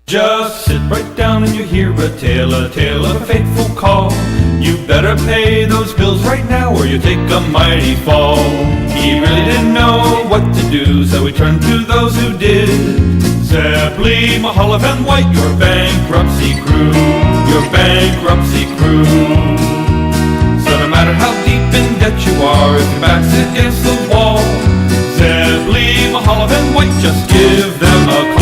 Just sit right down and you hear a tale of a fateful call. You better pay those bills right now or you take a mighty fall. He really didn't know what to do, so he turned to those who did. Zeppeli, Mahalev, and White, your bankruptcy crew, your bankruptcy crew. So no matter how deep in debt you are, if your back's against the wall, Zeppeli, Mahalev, and White, just give them a call.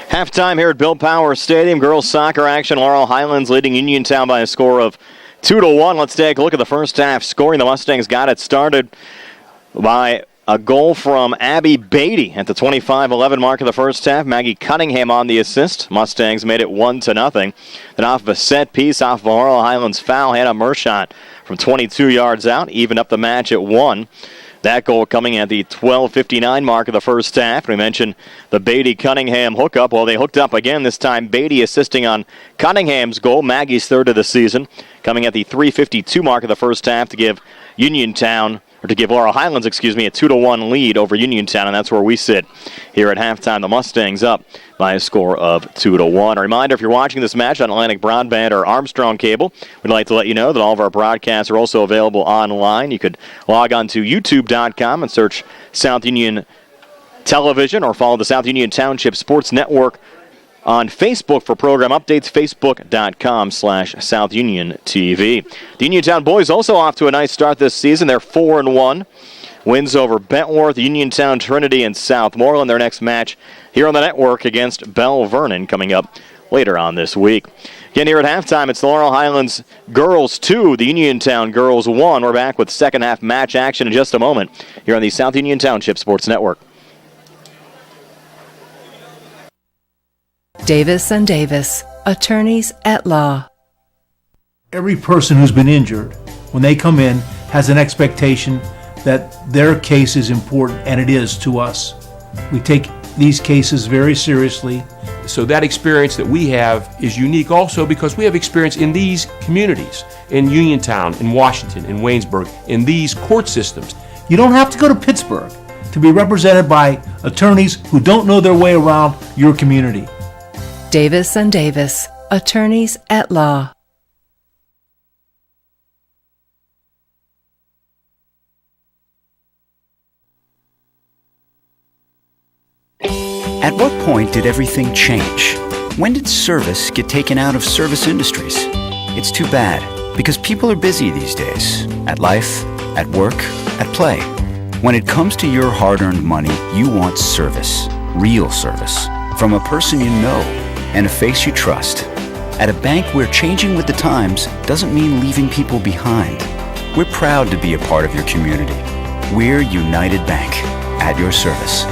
Halftime here at Bill Powers Stadium. Girls soccer action. Laurel Highlands leading Uniontown by a score of 2-1. Let's take a look at the first half scoring. The Mustangs got it started by a goal from Abby Beatty at the 25-11 mark of the first half. Maggie Cunningham on the assist. Mustangs made it 1-0. Then off of a set piece, off of a Laurel Highlands foul, Hannah Mershot from 22 yards out, evened up the match at 1. That goal coming at the 12:59 mark of the first half. We mentioned the Beatty-Cunningham hookup. Well, they hooked up again this time. Beatty assisting on Cunningham's goal, Maggie's third of the season, coming at the 3:52 mark of the first half to give Laurel Highlands, a 2-1 lead over Uniontown, and that's where we sit here at halftime. The Mustangs up by a score of 2-1. A reminder, if you're watching this match on Atlantic Broadband or Armstrong Cable, we'd like to let you know that all of our broadcasts are also available online. You could log on to youtube.com and search South Union Television or follow the South Union Township Sports Network on Facebook for program updates, facebook.com/South Union TV. The Uniontown boys also off to a nice start this season. They're 4-1. Wins over Bentworth, Uniontown, Trinity, and Southmoreland. Their next match here on the network against Bell Vernon coming up later on this week. Again, here at halftime, it's the Laurel Highlands girls 2, the Uniontown girls 1. We're back with second half match action in just a moment here on the South Union Township Sports Network. Davis and Davis, attorneys at law. Every person who's been injured, when they come in, has an expectation that their case is important, and it is to us. We take these cases very seriously. So that experience that we have is unique also because we have experience in these communities, in Uniontown, in Washington, in Waynesburg, in these court systems. You don't have to go to Pittsburgh to be represented by attorneys who don't know their way around your community. Davis and Davis, attorneys at law. At what point did everything change? When did service get taken out of service industries? It's too bad, because people are busy these days. At life, at work, at play. When it comes to your hard-earned money, you want service. Real service. From a person you know and a face you trust. At a bank where changing with the times doesn't mean leaving people behind. We're proud to be a part of your community. We're United Bank, at your service.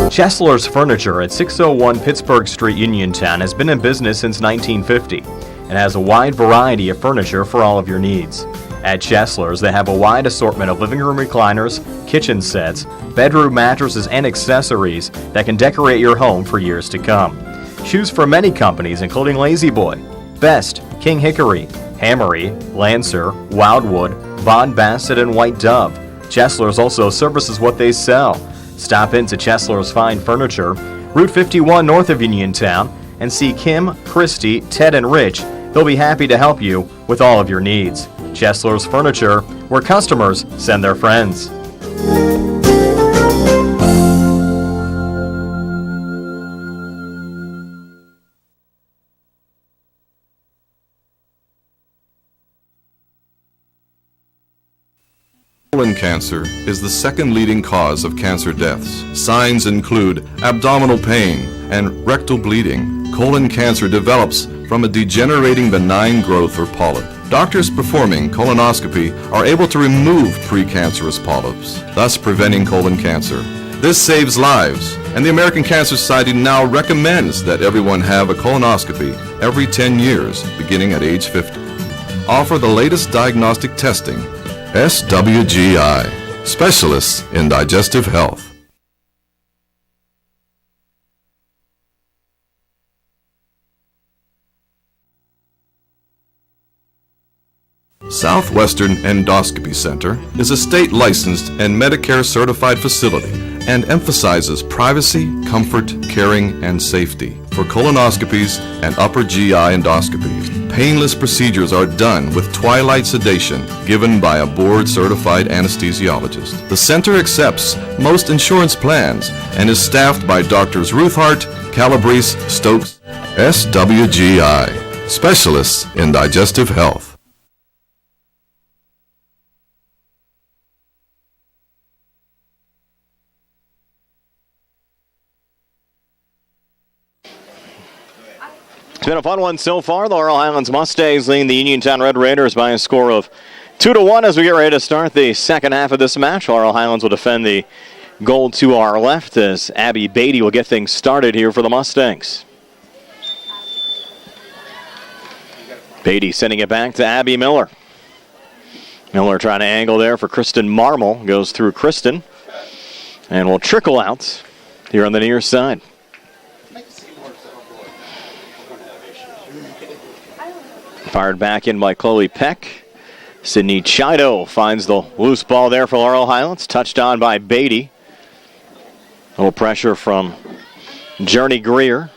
Chesler's Furniture at 601 Pittsburgh Street, Uniontown has been in business since 1950 and has a wide variety of furniture for all of your needs. At Chesler's, they have a wide assortment of living room recliners, kitchen sets, bedroom mattresses, and accessories that can decorate your home for years to come. Choose from many companies including Lazy Boy, Best, King Hickory, Hammery, Lancer, Wildwood, Von Bassett, and White Dove. Chesler's also services what they sell. Stop into Chesler's Fine Furniture, Route 51 north of Uniontown, and see Kim, Christy, Ted, and Rich. They'll be happy to help you with all of your needs. Chesler's Furniture, where customers send their friends. Colon cancer is the second leading cause of cancer deaths. Signs include abdominal pain and rectal bleeding. Colon cancer develops from a degenerating benign growth or polyp. Doctors performing colonoscopy are able to remove precancerous polyps, thus preventing colon cancer. This saves lives, and the American Cancer Society now recommends that everyone have a colonoscopy every 10 years, beginning at age 50. Offer the latest diagnostic testing. SWGI, specialists in digestive health. Southwestern Endoscopy Center is a state-licensed and Medicare-certified facility and emphasizes privacy, comfort, caring, and safety. For colonoscopies and upper GI endoscopies, painless procedures are done with twilight sedation given by a board-certified anesthesiologist. The center accepts most insurance plans and is staffed by Doctors Ruthhart, Calabrese, Stokes, SWGI, specialists in digestive health. It's been a fun one so far. The Laurel Highlands Mustangs leading the Uniontown Red Raiders by a score of 2-1 as we get ready to start the second half of this match. Laurel Highlands will defend the goal to our left as Abby Beatty will get things started here for the Mustangs. Beatty sending it back to Abby Miller. Miller trying to angle there for Kristen Marmol. Goes through Kristen and will trickle out here on the near side. Fired back in by Chloe Peck. Sydney Chido finds the loose ball there for Laurel Highlands. Touched on by Beatty. A little pressure from Journey Greer.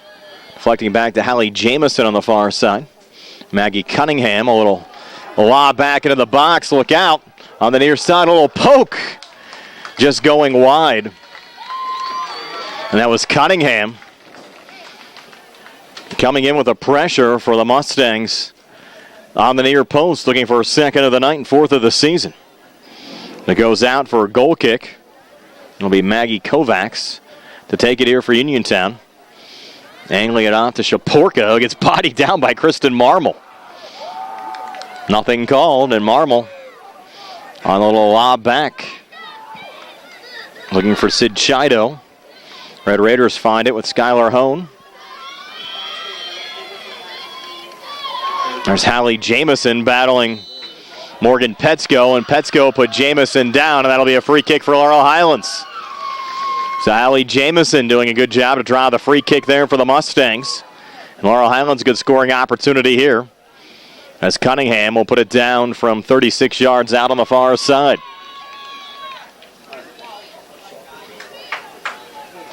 Deflecting back to Hallie Jamison on the far side. Maggie Cunningham, a little lob back into the box. Look out on the near side. A little poke. Just going wide. And that was Cunningham. Coming in with the pressure for the Mustangs on the near post, looking for a second of the night and fourth of the season. It goes out for a goal kick. It'll be Maggie Kovacs to take it here for Uniontown. Angling it off to Shaporka, who gets bodied down by Kristen Marmol. Nothing called, and Marmol on a little lob back. Looking for Sid Chido. Red Raiders find it with Skylar Hone. There's Hallie Jamison battling Morgan Petsko, and Petsko put Jamison down, and that'll be a free kick for Laurel Highlands. So Hallie Jamison doing a good job to draw the free kick there for the Mustangs. And Laurel Highlands, good scoring opportunity here, as Cunningham will put it down from 36 yards out on the far side.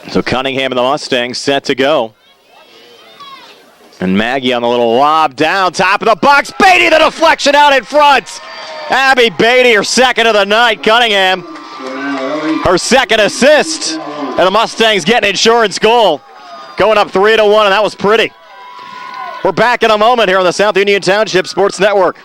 So Cunningham and the Mustangs set to go. And Maggie on the little lob down, top of the box. Beatty, the deflection out in front. Abby Beatty, her second of the night. Cunningham, her second assist. And the Mustangs get an insurance goal. Going up 3-1, and that was pretty. We're back in a moment here on the South Union Township Sports Network.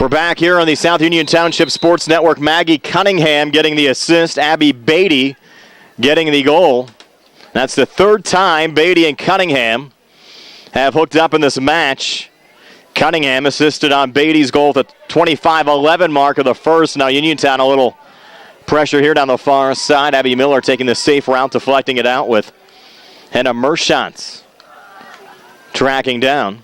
We're back here on the South Union Township Sports Network. Maggie Cunningham getting the assist. Abby Beatty getting the goal. That's the third time Beatty and Cunningham have hooked up in this match. Cunningham assisted on Beatty's goal at the 25-11 mark of the first. Now Uniontown a little pressure here down the far side. Abby Miller taking the safe route, deflecting it out with Henna Mershantz tracking down.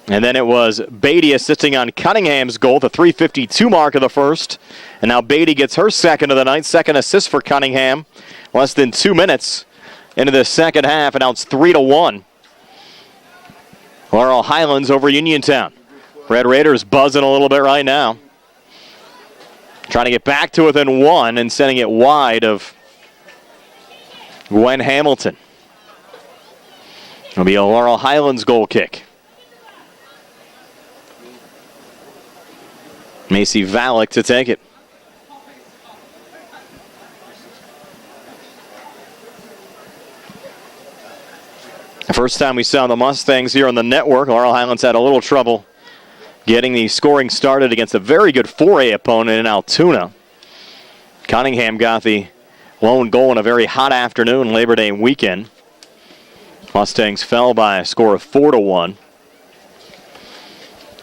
And then it was Beatty assisting on Cunningham's goal, the 3:52 mark of the first. And now Beatty gets her second of the night, second assist for Cunningham. Less than 2 minutes into the second half, and now it's 3-1. Laurel Highlands over Uniontown. Red Raiders buzzing a little bit right now. Trying to get back to within one and sending it wide of Gwen Hamilton. It'll be a Laurel Highlands goal kick. Macy Valek to take it. The first time we saw the Mustangs here on the network, Laurel Highlands had a little trouble getting the scoring started against a very good 4A opponent in Altoona. Cunningham got the lone goal in a very hot afternoon, Labor Day weekend. Mustangs fell by a score of 4-1.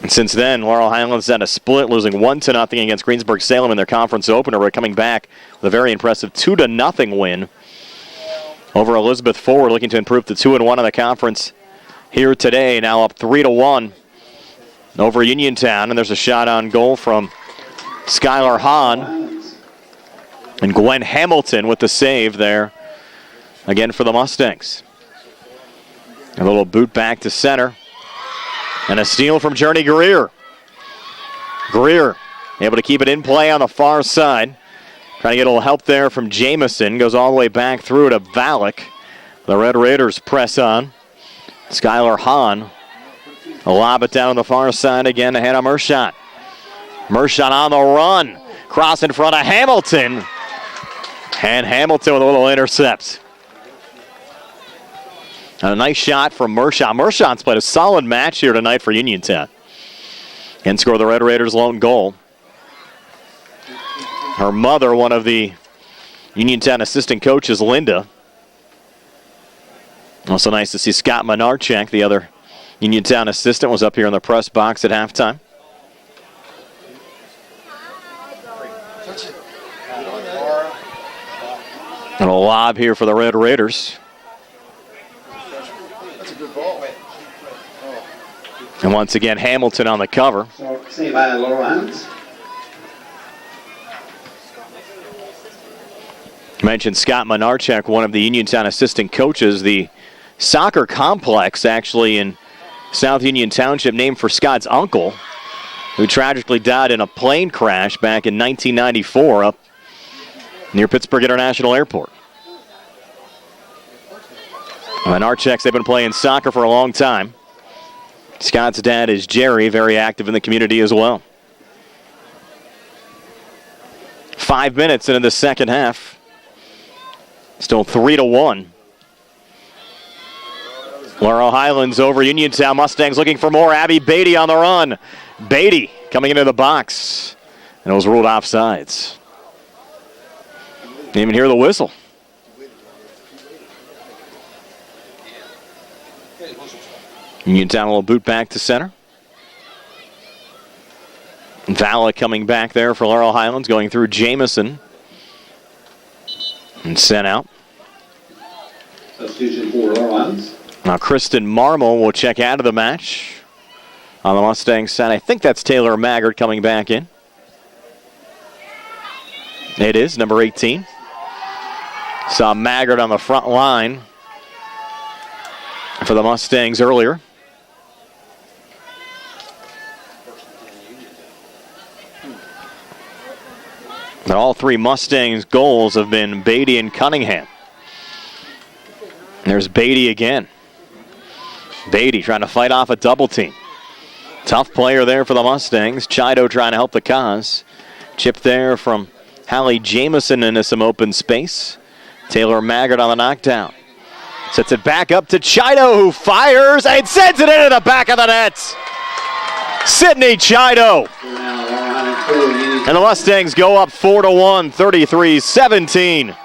And since then, Laurel Highlands had a split, losing 1-0 against Greensburg-Salem in their conference opener. We're coming back with a very impressive 2-0 win over Elizabeth Forward, looking to improve to 2-1 in the conference here today. Now up 3-1 over Uniontown, and there's a shot on goal from Skylar Hahn. And Gwen Hamilton with the save there, again for the Mustangs. A little boot back to center. And a steal from Journey Greer. Greer able to keep it in play on the far side. Trying to get a little help there from Jamison. Goes all the way back through to Valek. The Red Raiders press on. Skylar Hahn. A lob it down on the far side again to Hannah Mershant. Mershant on the run. Cross in front of Hamilton. And Hamilton with a little intercept. And a nice shot from Mershon. Mershon's played a solid match here tonight for Uniontown. And score the Red Raiders' lone goal. Her mother, one of the Uniontown assistant coaches, Linda. Also nice to see Scott Menarchek, the other Uniontown assistant, was up here in the press box at halftime. And a lob here for the Red Raiders. And once again, Hamilton on the cover. So, saved by Laurel Highlands. Mentioned Scott Menarchek, one of the Uniontown assistant coaches. The soccer complex actually in South Union Township named for Scott's uncle, who tragically died in a plane crash back in 1994 up near Pittsburgh International Airport. Menarcheks, they've been playing soccer for a long time. Scott's dad is Jerry, very active in the community as well. 5 minutes into the second half. Still 3-1. Laurel Highlands over Uniontown. Mustangs looking for more. Abby Beatty on the run. Beatty coming into the box. And it was ruled offsides. Didn't even hear the whistle. Uniontown a little boot back to center. Vala coming back there for Laurel Highlands, going through Jamison. And sent out. Substitution for Laurel Highlands. Now Kristen Marmol will check out of the match. On the Mustangs side, I think that's Taylor Maggard coming back in. It is, number 18. Saw Maggard on the front line for the Mustangs earlier. But all three Mustangs goals have been Beatty and Cunningham. There's Beatty again. Beatty trying to fight off a double team. Tough player there for the Mustangs. Chido trying to help the cause. Chip there from Hallie Jamison into some open space. Taylor Maggard on the knockdown. Sets it back up to Chido, who fires and sends it into the back of the net. Sydney Chido. And the Mustangs go up 4-1, 33-17.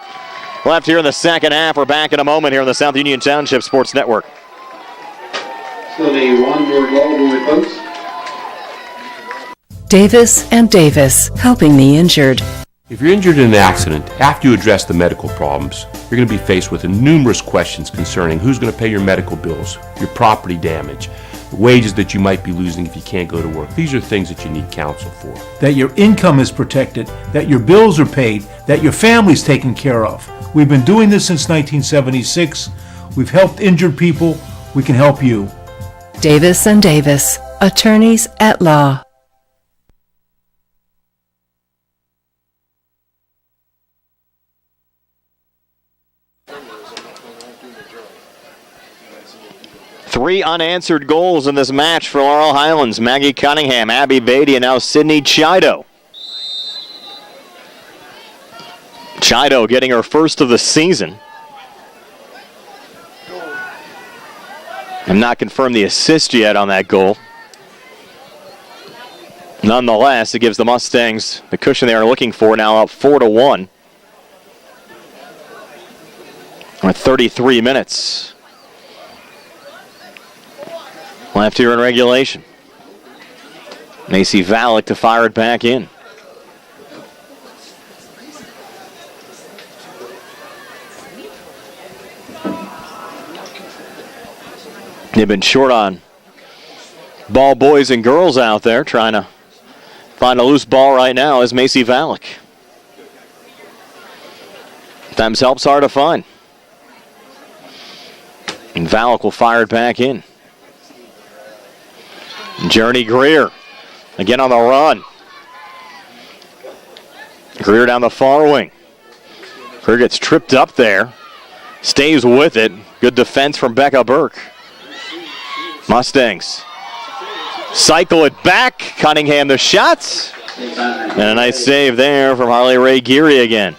Left here in the second half. We're back in a moment here on the South Union Township Sports Network. Still need one more goal when we post. Davis and Davis, helping the injured. If you're injured in an accident, after you address the medical problems, you're going to be faced with numerous questions concerning who's going to pay your medical bills, your property damage, the wages that you might be losing if you can't go to work. These are things that you need counsel for. That your income is protected, that your bills are paid, that your family's taken care of. We've been doing this since 1976. We've helped injured people. We can help you. Davis and Davis, attorneys at law. Three unanswered goals in this match for Laurel Highlands. Maggie Cunningham, Abby Beatty, and now Sydney Chido. Chido getting her first of the season. I'm not confirmed the assist yet on that goal. Nonetheless, it gives the Mustangs the cushion they are looking for, now up 4-1. With 33 minutes left here in regulation. Macy Valek to fire it back in. They've been short on ball boys and girls out there, trying to find a loose ball right now is Macy Valek. Times help's hard to find. And Valek will fire it back in. Journey Greer again on the run. Greer down the far wing. Greer gets tripped up there. Stays with it. Good defense from Becca Burke. Mustangs cycle it back. Cunningham the shots. And a nice save there from Harley Ray Geary again.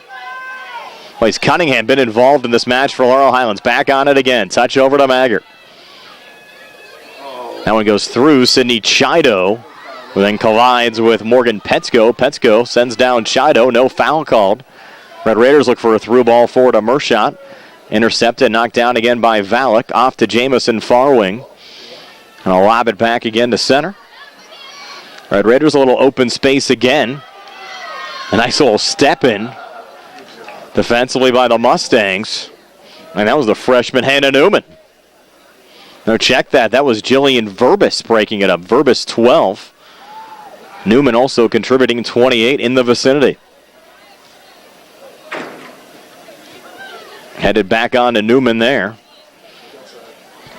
Well, Cunningham been involved in this match for Laurel Highlands. Back on it again. Touch over to Maggart. That one goes through Sydney Chido, who then collides with Morgan Petsko. Petsko sends down Chido. No foul called. Red Raiders look for a through ball forward to Mershot. Intercepted, knocked down again by Valak. Off to Jamison far wing. And I'll lob it back again to center. Red Raiders a little open space again. A nice little step in defensively by the Mustangs. And that was the freshman Hannah Newman. Now check that. That was Jillian Verbis breaking it up. Verbis 12. Newman also contributing 28 in the vicinity. Headed back on to Newman there.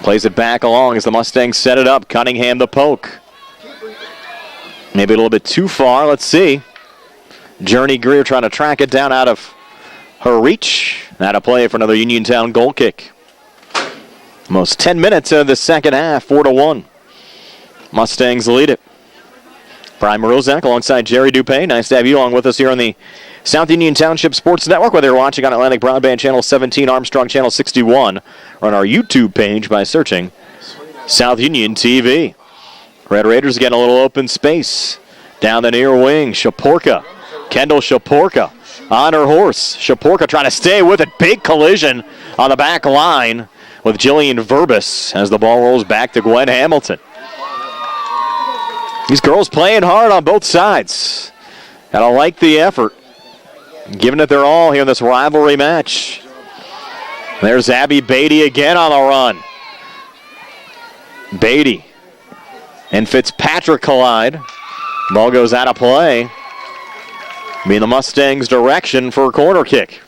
Plays it back along as the Mustangs set it up. Cunningham the poke. Maybe a little bit too far. Let's see. Journey Greer trying to track it down out of her reach. Out of play for another Uniontown goal kick. Almost 10 minutes of the second half, 4-1. Mustangs lead it. Brian Morozak alongside Jerry Dupay. Nice to have you along with us here on the South Union Township Sports Network, whether you're watching on Atlantic Broadband Channel 17, Armstrong Channel 61, or on our YouTube page by searching South Union TV. Red Raiders getting a little open space. Down the near wing, Shaporka. Kendall Shaporka on her horse. Shaporka trying to stay with it. Big collision on the back line with Jillian Verbis as the ball rolls back to Gwen Hamilton. These girls playing hard on both sides. And I like the effort, giving it their all here in this rivalry match. There's Abby Beatty again on the run. Beatty and Fitzpatrick collide. Ball goes out of play. Be in the Mustangs' direction for a corner kick.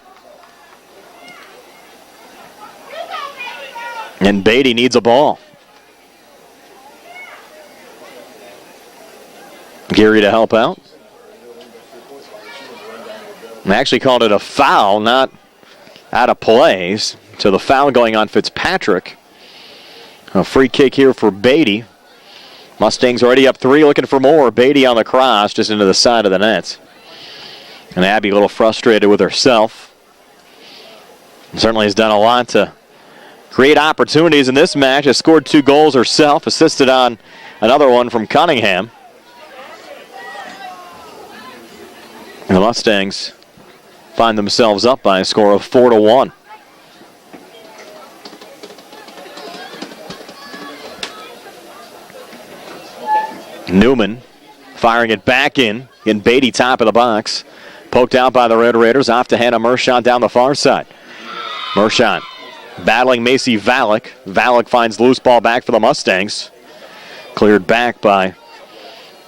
And Beatty needs a ball. Geary to help out. They actually called it a foul, not out of play. So the foul going on Fitzpatrick. A free kick here for Beatty. Mustangs already up 3, looking for more. Beatty on the cross, just into the side of the net. And Abby a little frustrated with herself. Certainly has done a lot to create opportunities in this match. Has scored 2 goals herself, assisted on another one from Cunningham. And the Mustangs find themselves up by a score of 4-1. Newman firing it back in. Getting Beatty top of the box. Poked out by the Red Raiders. Off to Hannah Mershot down the far side. Mershot battling Macy Valak. Valak finds loose ball back for the Mustangs. Cleared back by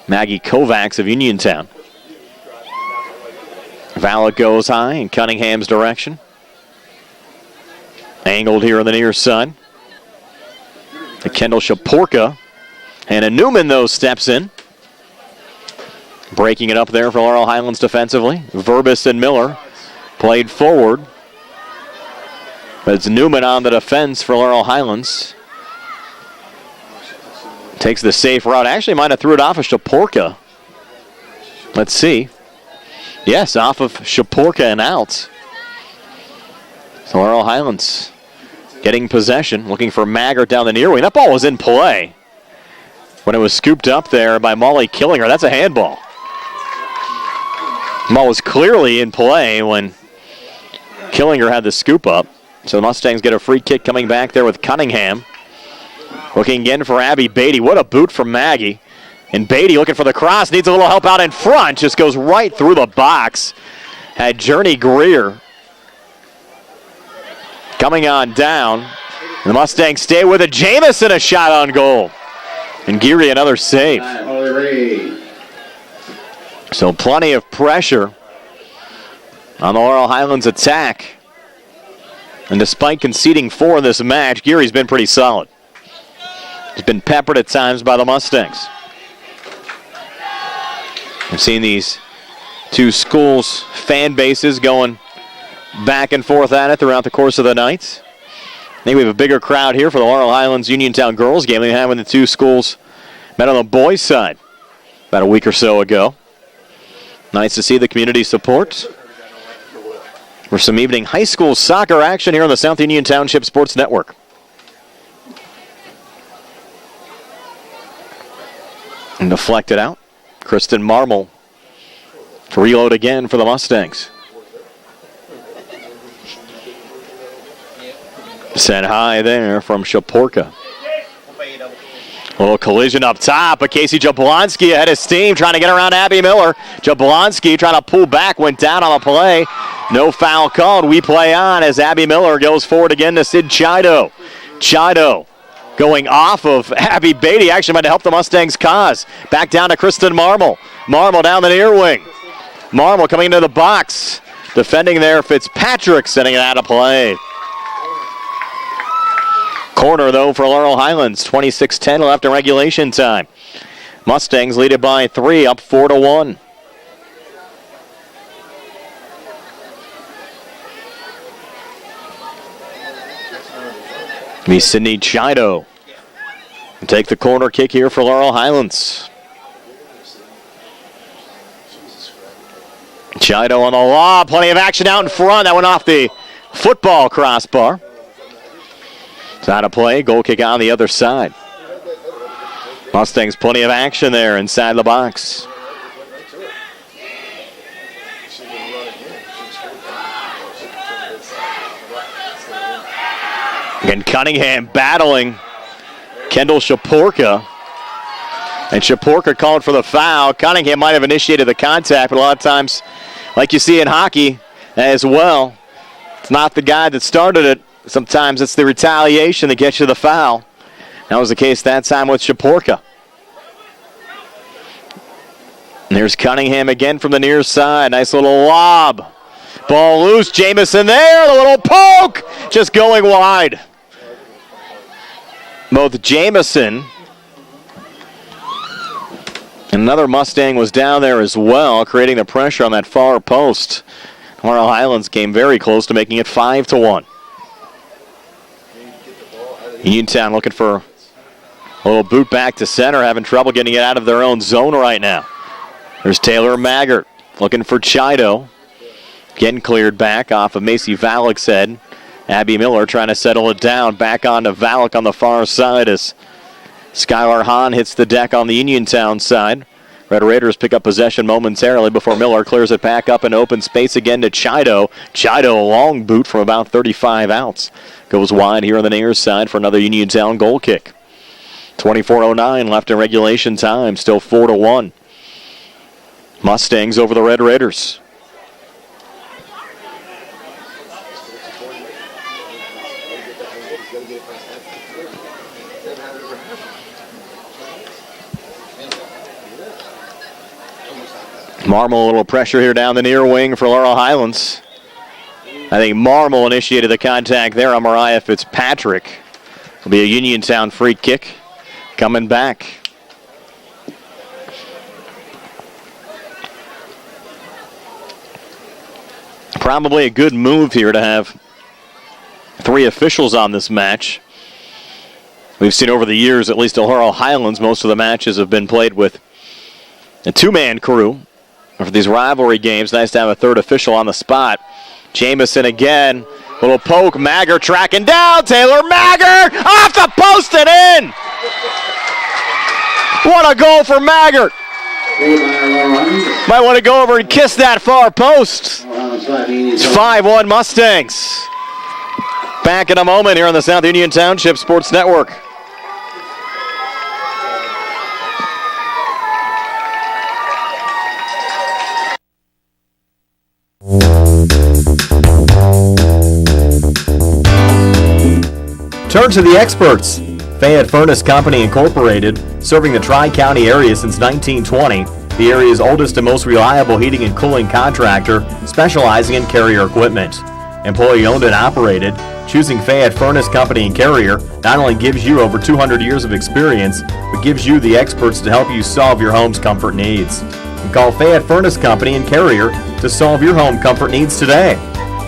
Maggie Kovacs of Uniontown. Valak goes high in Cunningham's direction. Angled here on the near side. To Kendall Shaporka. And a Newman, though, steps in. Breaking it up there for Laurel Highlands defensively. Verbis and Miller played forward. But it's Newman on the defense for Laurel Highlands. Takes the safe route. Actually might have threw it off of Shaporka. Let's see. Yes, off of Shaporka and out. So Laurel Highlands getting possession, looking for Maggart down the near wing. That ball was in play when it was scooped up there by Molly Killinger. That's a handball. The ball was clearly in play when Killinger had the scoop up. So the Mustangs get a free kick coming back there with Cunningham. Looking again for Abby Beatty. What a boot from Maggie. And Beatty looking for the cross. Needs a little help out in front. Just goes right through the box. Had Journey Greer coming on down. The Mustangs stay with it. Jamison a shot on goal. And Geary another save. So plenty of pressure on the Laurel Highlands attack. And despite conceding 4 in this match, Geary's been pretty solid. He's been peppered at times by the Mustangs. I've seen these two schools' fan bases going back and forth at it throughout the course of the night. I think we have a bigger crowd here for the Laurel Highlands Uniontown girls game than we had when the two schools met on the boys' side about a week or so ago. Nice to see the community support. for some evening high school soccer action here on the South Union Township Sports Network. And deflected out. Kristen Marmol to reload again for the Mustangs. Sent high there from Shaporka. A little collision up top, but Casey Jablonski ahead of steam, trying to get around Abby Miller. Jablonski trying to pull back, went down on the play. No foul called. We play on as Abby Miller goes forward again to Sid Chido. Chido going off of Abby Beatty. Actually might have helped the Mustangs' cause. Back down to Kristen Marmol. Marmol down the near wing. Marmol coming into the box. Defending there, Fitzpatrick sending it out of play. Corner, though, for Laurel Highlands. 26-10 left in regulation time. Mustangs lead it by 3, up 4-1. Be Sydney Chido. Take the corner kick here for Laurel Highlands. Chido on the lob. Plenty of action out in front. That went off the football crossbar. It's out of play. Goal kick on the other side. Mustangs plenty of action there inside the box. Again, Cunningham battling Kendall Shaporka. And Shaporka called for the foul. Cunningham might have initiated the contact, but a lot of times, like you see in hockey as well, it's not the guy that started it. Sometimes it's the retaliation that gets you the foul. That was the case that time with Shaporka. And there's Cunningham again from the near side. Nice little lob. Ball loose. Jamison there. The little poke. Just going wide. Both Jamison and another Mustang was down there as well, creating the pressure on that far post. Laurel Highlands came very close to making it 5-1. Uniontown looking for a little boot back to center, having trouble getting it out of their own zone right now. There's Taylor Maggart looking for Chido. Getting cleared back off of Macy Valek's head. Abby Miller trying to settle it down. Back on to Valek on the far side as Skylar Hahn hits the deck on the Uniontown side. Red Raiders pick up possession momentarily before Miller clears it back up in open space again to Chido. Chido, a long boot from about 35 outs. Goes wide here on the near side for another Uniontown goal kick. 24:09 left in regulation time. Still 4-1. Mustangs over the Red Raiders. Marmol, a little pressure here down the near wing for Laurel Highlands. I think Marmol initiated the contact there on Mariah Fitzpatrick. It'll be a Uniontown free kick coming back. Probably a good move here to have 3 officials on this match. We've seen over the years, at least at Laurel Highlands, most of the matches have been played with a 2-man crew. For these rivalry games, nice to have a 3rd official on the spot. Jamison again. Little poke. Maggart tracking down. Taylor Maggart off the post and in. What a goal for Maggart. Might want to go over and kiss that far post. It's 5-1 Mustangs. Back in a moment here on the South Union Township Sports Network. Turn to the experts. Fayette Furnace Company Incorporated, serving the Tri-County area since 1920. The area's oldest and most reliable heating and cooling contractor, specializing in Carrier equipment. Employee owned and operated, choosing Fayette Furnace Company and Carrier not only gives you over 200 years of experience, but gives you the experts to help you solve your home's comfort needs. Call Fayette Furnace Company and Carrier to solve your home comfort needs today.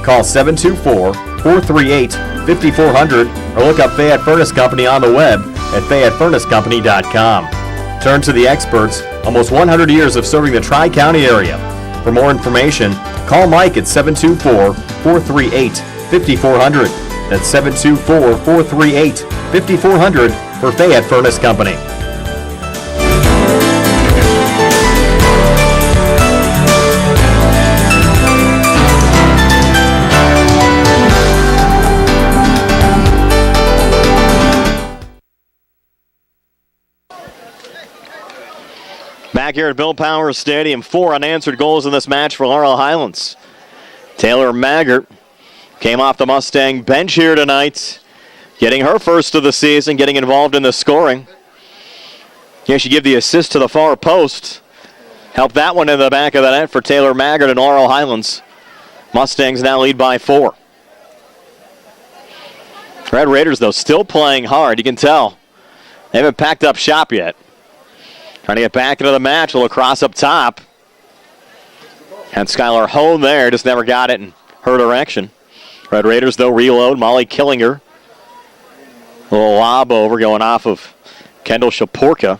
Call 724-438-5400 or look up Fayette Furnace Company on the web at FayetteFurnaceCompany.com. Turn to the experts, almost 100 years of serving the Tri-County area. For more information, call Mike at 724-438-5400. That's 724-438-5400 for Fayette Furnace Company. Back here at Bill Powers Stadium, 4 unanswered goals in this match for Laurel Highlands. Taylor Maggart came off the Mustang bench here tonight, getting her first of the season, getting involved in the scoring. Here she give the assist to the far post. Helped that one in the back of the net for Taylor Maggart and Laurel Highlands. Mustangs now lead by 4. Red Raiders, though, still playing hard. You can tell. They haven't packed up shop yet. Trying to get back into the match. A little cross up top. And Skylar Hone there. Just never got it in her direction. Red Raiders, though, reload. Molly Killinger. A little lob over going off of Kendall Shaporka.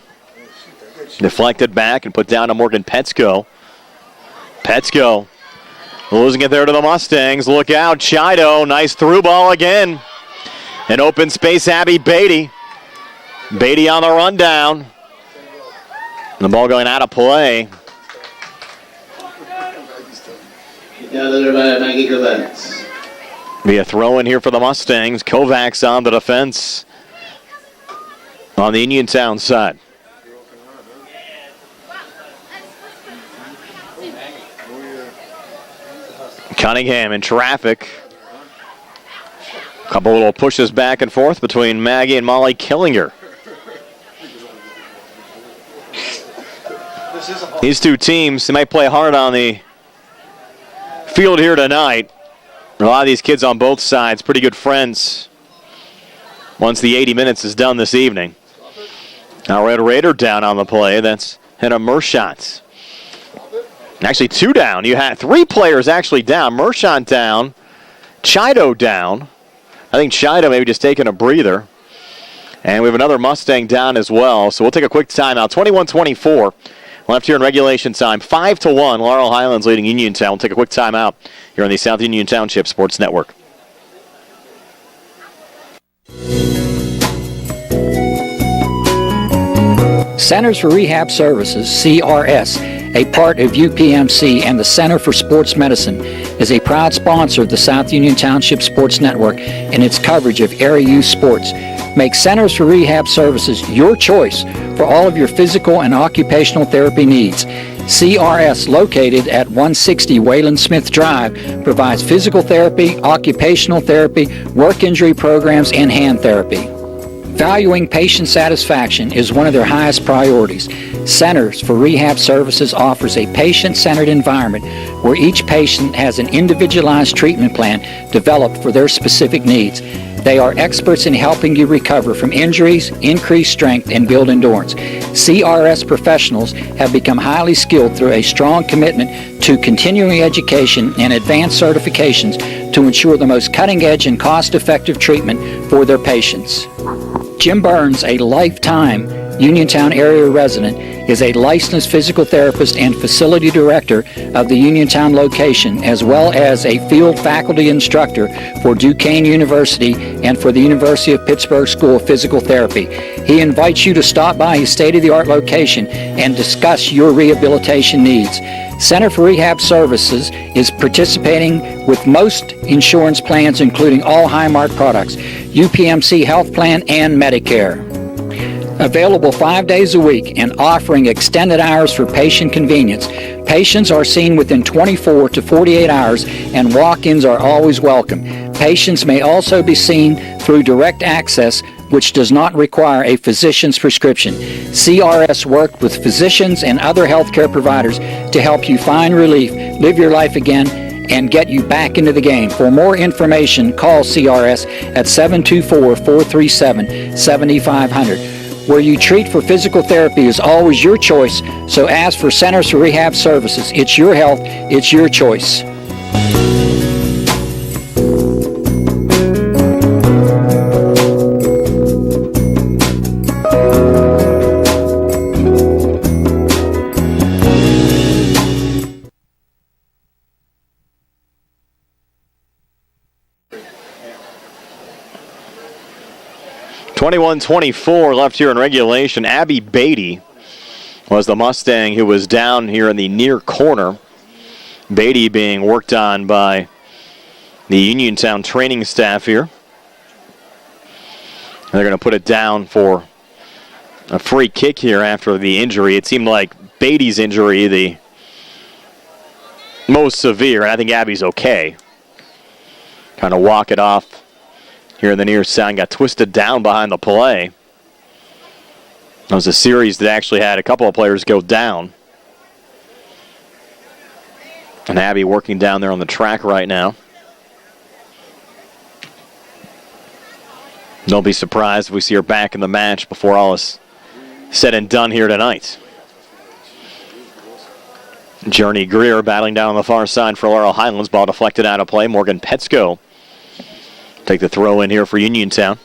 Deflected back and put down to Morgan Petsko. Petsko losing it there to the Mustangs. Look out. Chido. Nice through ball again. In open space, Abby Beatty. Beatty on the rundown. The ball going out of play. Be a throw in here for the Mustangs. Kovacs on the defense on the Uniontown side. Cunningham in traffic. A couple little pushes back and forth between Maggie and Molly Killinger. These two teams, they might play hard on the field here tonight. A lot of these kids on both sides, pretty good friends once the 80 minutes is done this evening. Now Red Raider down on the play. That's Hannah Mershant. Actually 2 down. You had 3 players actually down. Mershant down. Chido down. I think Chido maybe just taking a breather. And we have another Mustang down as well. So we'll take a quick timeout. 21-24. Left here in regulation time. 5-1. Laurel Highlands leading Uniontown. We'll take a quick timeout here on the South Union Township Sports Network. Centers for Rehab Services, CRS, a part of UPMC and the Center for Sports Medicine, is a proud sponsor of the South Union Township Sports Network and its coverage of area youth sports. Make Centers for Rehab Services your choice for all of your physical and occupational therapy needs. CRS, located at 160 Wayland Smith Drive, provides physical therapy, occupational therapy, work injury programs, and hand therapy. Valuing patient satisfaction is one of their highest priorities. Centers for Rehab Services offers a patient-centered environment where each patient has an individualized treatment plan developed for their specific needs. They are experts in helping you recover from injuries, increase strength, and build endurance. CRS professionals have become highly skilled through a strong commitment to continuing education and advanced certifications to ensure the most cutting-edge and cost-effective treatment for their patients. Jim Burns, a lifetime Uniontown area resident, is a licensed physical therapist and facility director of the Uniontown location, as well as a field faculty instructor for Duquesne University and for the University of Pittsburgh School of Physical Therapy. He invites you to stop by his state-of-the-art location and discuss your rehabilitation needs. Center for Rehab Services is participating with most insurance plans, including all Highmark products, UPMC Health Plan, and Medicare. Available 5 days a week and offering extended hours for patient convenience. Patients are seen within 24 to 48 hours and walk-ins are always welcome. Patients may also be seen through direct access, which does not require a physician's prescription. CRS worked with physicians and other healthcare providers to help you find relief, live your life again, and get you back into the game. For more information, call CRS at 724-437-7500. Where you treat for physical therapy is always your choice, so ask for Centers for Rehab Services. It's your health, it's your choice. 21-24 left here in regulation. Abby Beatty was the Mustang who was down here in the near corner. Beatty being worked on by the Uniontown training staff here. And they're going to put it down for a free kick here after the injury. It seemed like Beatty's injury, the most severe, and I think Abby's okay. Kind of walk it off here in the near side, got twisted down behind the play. That was a series that actually had a couple of players go down. And Abby working down there on the track right now. Don't be surprised if we see her back in the match before all is said and done here tonight. Journey Greer battling down on the far side for Laurel Highlands. Ball deflected out of play. Morgan Petsko take the throw in here for Uniontown.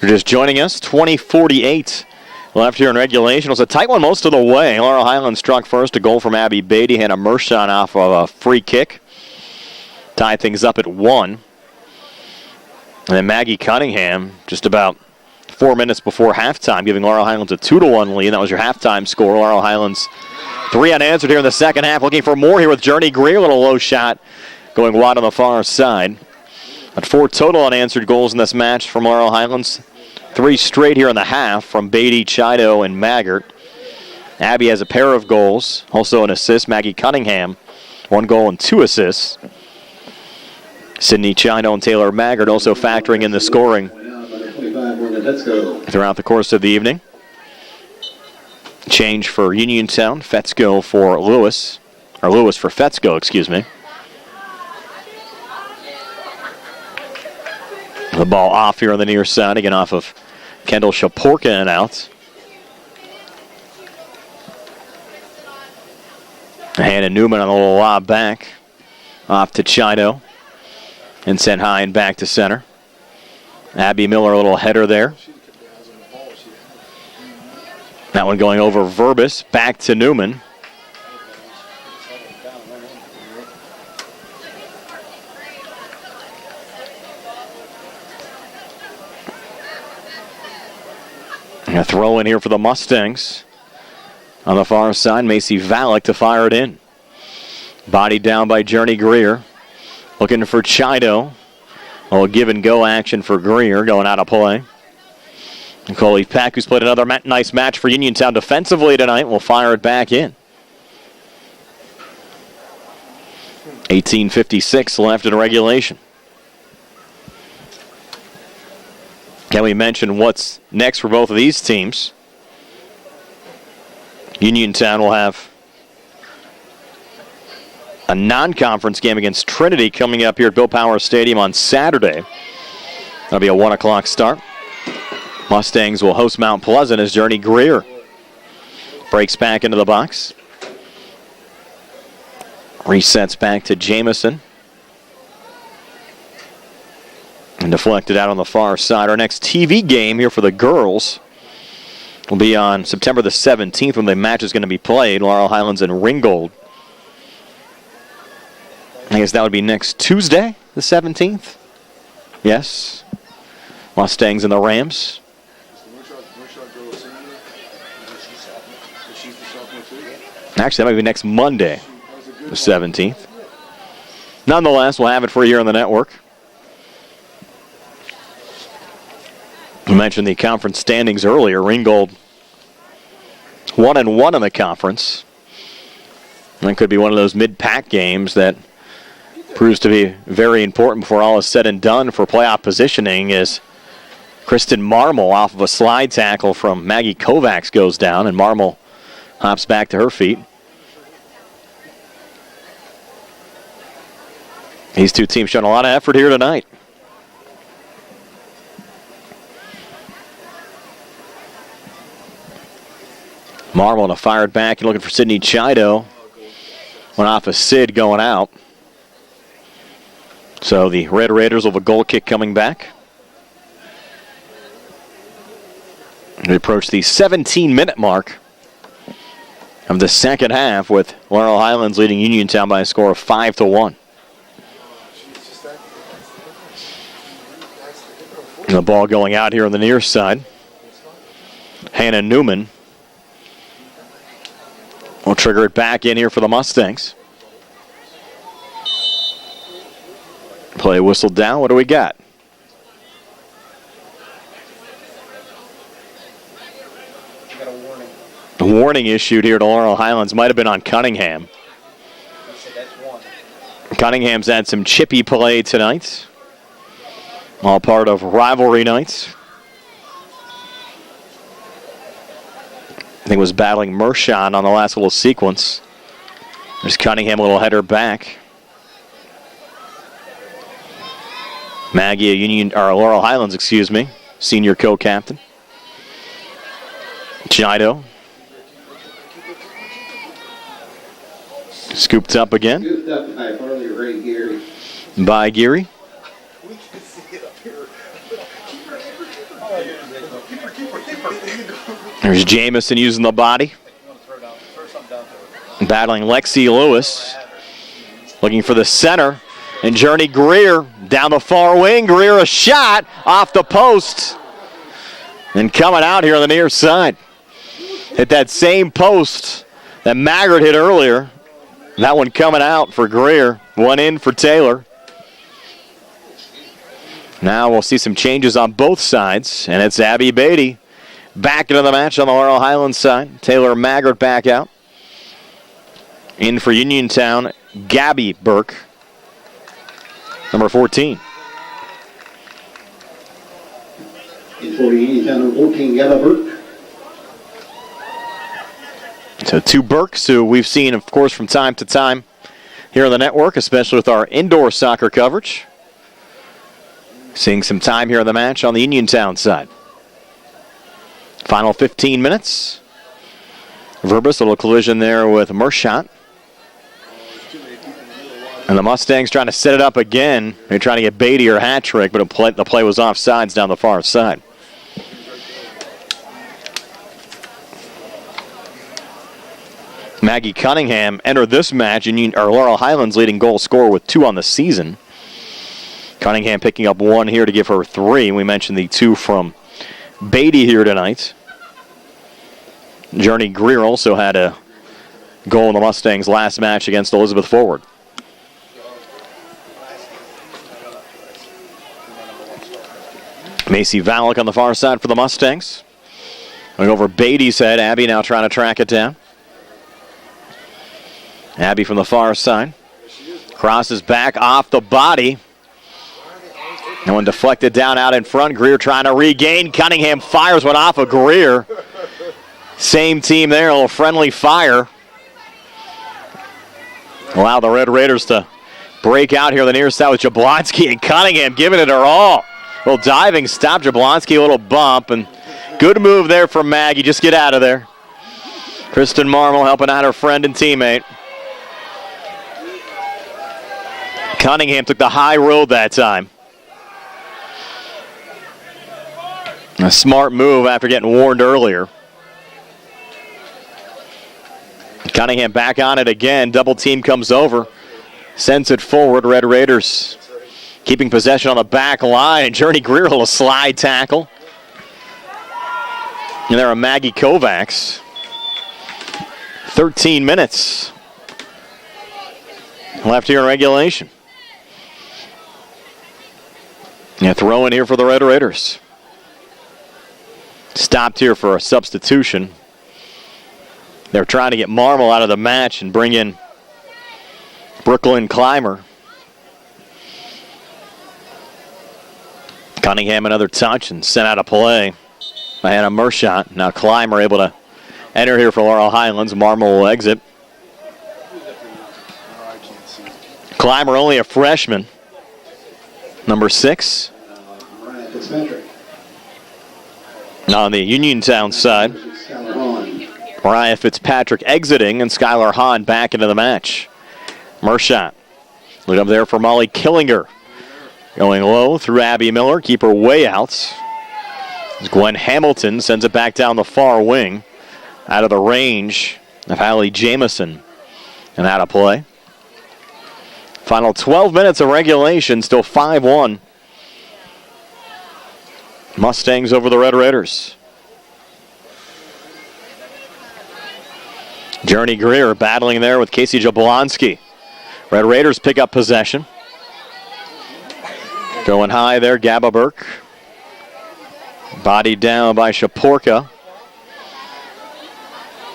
You're just joining us. 20:48 left here in regulation. It was a tight one most of the way. Laurel Highlands struck first. A goal from Abby Beatty. Hannah Mershon off of a free kick. Tied things up at 1. And then Maggie Cunningham just about 4 minutes before halftime, giving Laurel Highlands a 2-1 lead. That was your halftime score. Laurel Highlands 3 unanswered here in the second half. Looking for more here with Journey Greer. Little low shot going wide on the far side. But 4 total unanswered goals in this match from Laurel Highlands. 3 straight here in the half from Beatty, Chido, and Maggart. Abby has a pair of goals. Also an assist. Maggie Cunningham, 1 goal and 2 assists. Sydney Chido and Taylor Maggart also factoring in the scoring throughout the course of the evening. Change for Uniontown. Fetzko for Lewis. Or Lewis for Fetzko, excuse me. The ball off here on the near side, again off of Kendall Shaporka and out. Hannah Newman on a little lob back. Off to Chido. And sent high and back to center. Abby Miller, a little header there. That one going over Verbis, back to Newman. And a throw in here for the Mustangs. On the far side, Macy Valek to fire it in. Bodied down by Journey Greer. Looking for Chido. A little give and go action for Greer going out of play. Nicole Pack, who's played another nice match for Uniontown defensively tonight, will fire it back in. 18:56 left in regulation. Can we mention what's next for both of these teams? Uniontown will have a non-conference game against Trinity coming up here at Bill Power Stadium on Saturday. That'll be a 1 o'clock start. Mustangs will host Mount Pleasant as Journey Greer breaks back into the box. Resets back to Jamison. And deflected out on the far side. Our next TV game here for the girls will be on September the 17th when the match is going to be played. Laurel Highlands and Ringgold. I guess that would be next Tuesday, the 17th. Yes. Mustangs and the Rams. Actually, that might be next Monday, the 17th. Nonetheless, we'll have it for you here on the network. We mentioned the conference standings earlier. Ringgold 1-1 in the conference. And that could be one of those mid-pack games that proves to be very important before all is said and done for playoff positioning, as Kristen Marmol off of a slide tackle from Maggie Kovacs goes down, and Marmol hops back to her feet. These two teams showing a lot of effort here tonight. Marmol to fire it back and looking for Sydney Chido. Went off of Sid going out. So the Red Raiders will have a goal kick coming back. We approach the 17-minute mark of the second half, with Laurel Highlands leading Uniontown by a score of 5-1. And the ball going out here on the near side. Hannah Newman will trigger it back in here for the Mustangs. Play whistled down. What do we got? A warning issued here to Laurel Highlands. Might have been on Cunningham. Cunningham's had some chippy play tonight. All part of rivalry nights. I think it was battling Mershon on the last little sequence. There's Cunningham, a little header back. Maggie, Laurel Highlands, senior co-captain. Chido. Scooped up again. Scooped up by Farley Ray Geary. By Geary. There's Jamison using the body. Battling Lexi Lewis. Looking for the center. And Journey Greer down the far wing. Greer a shot off the post. And coming out here on the near side. Hit that same post that Maggart hit earlier. That one coming out for Greer. One in for Taylor. Now we'll see some changes on both sides. And it's Abby Beatty back into the match on the Laurel Highlands side. Taylor Maggart back out. In for Uniontown, Gabby Burke. Number 14. In for Uniontown, 14, Gabby Burke. So two Burks who we've seen, of course, from time to time here on the network, especially with our indoor soccer coverage. Seeing some time here in the match on the Uniontown side. Final 15 minutes. Verbus, a little collision there with Mershot. And the Mustangs trying to set it up again. They're trying to get Beatty or hat trick, but the play was offsides down the far side. Maggie Cunningham entered this match, Laurel Highlands leading goal scorer with 2 on the season. Cunningham picking up 1 here to give her 3. We mentioned the 2 from Beatty here tonight. Journey Greer also had a goal in the Mustangs' last match against Elizabeth Forward. Macy Valak on the far side for the Mustangs. Going over Beatty's head. Abby now trying to track it down. Abby from the far side. Crosses back off the body. No one deflected down out in front. Greer trying to regain. Cunningham fires one off of Greer. Same team there, a little friendly fire. Allow the Red Raiders to break out here on the near side with Jablonski and Cunningham giving it her all. A little diving stop. Jablonski, a little bump. And good move there from Maggie. Just get out of there. Kristen Marmol helping out her friend and teammate. Cunningham took the high road that time. A smart move after getting warned earlier. Cunningham back on it again. Double team comes over. Sends it forward. Red Raiders keeping possession on the back line. Journey Greer will slide tackle. And there are Maggie Kovacs. 13 minutes left here in regulation. Yeah, throw in here for the Red Raiders. Stopped here for a substitution. They're trying to get Marmol out of the match and bring in Brooklyn Clymer. Cunningham another touch and sent out of play by Hannah Mershot. Now Clymer able to enter here for Laurel Highlands. Marmol will exit. Clymer only a freshman. Number 6. On the Uniontown side, Mariah Fitzpatrick exiting and Skylar Hahn back into the match. Mershot. Look up there for Molly Killinger. Going low through Abby Miller. Keep her way out. As Gwen Hamilton sends it back down the far wing. Out of the range of Hallie Jamison. And out of play. Final 12 minutes of regulation. Still 5-1. Mustangs over the Red Raiders. Journey Greer battling there with Casey Jablonski. Red Raiders pick up possession. Going high there, Gabba Burke. Bodied down by Shaporka.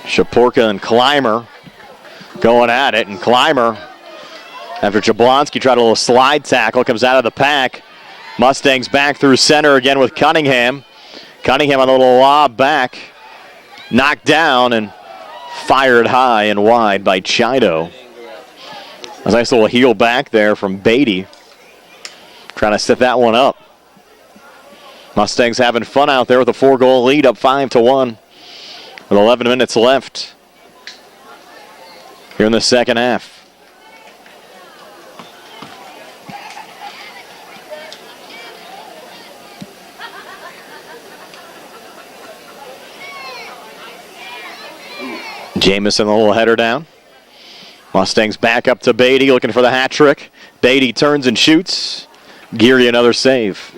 Shaporka and Clymer going at it, and Clymer, after Jablonski tried a little slide tackle, comes out of the pack. Mustangs back through center again with Cunningham. Cunningham on a little lob back. Knocked down and fired high and wide by Chido. A nice little heel back there from Beatty. Trying to set that one up. Mustangs having fun out there with a 4-goal lead, up 5-1. With 11 minutes left here in the second half. Jamison, a little header down. Mustangs back up to Beatty, looking for the hat trick. Beatty turns and shoots. Geary, another save.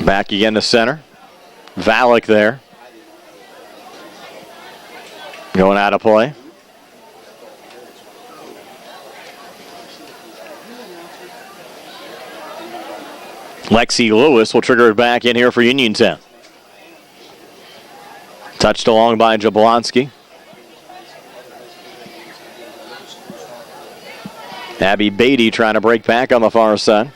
Back again to center. Valek there. Going out of play. Lexi Lewis will trigger it back in here for Uniontown. Touched along by Jablonski. Abby Beatty trying to break back on the far side.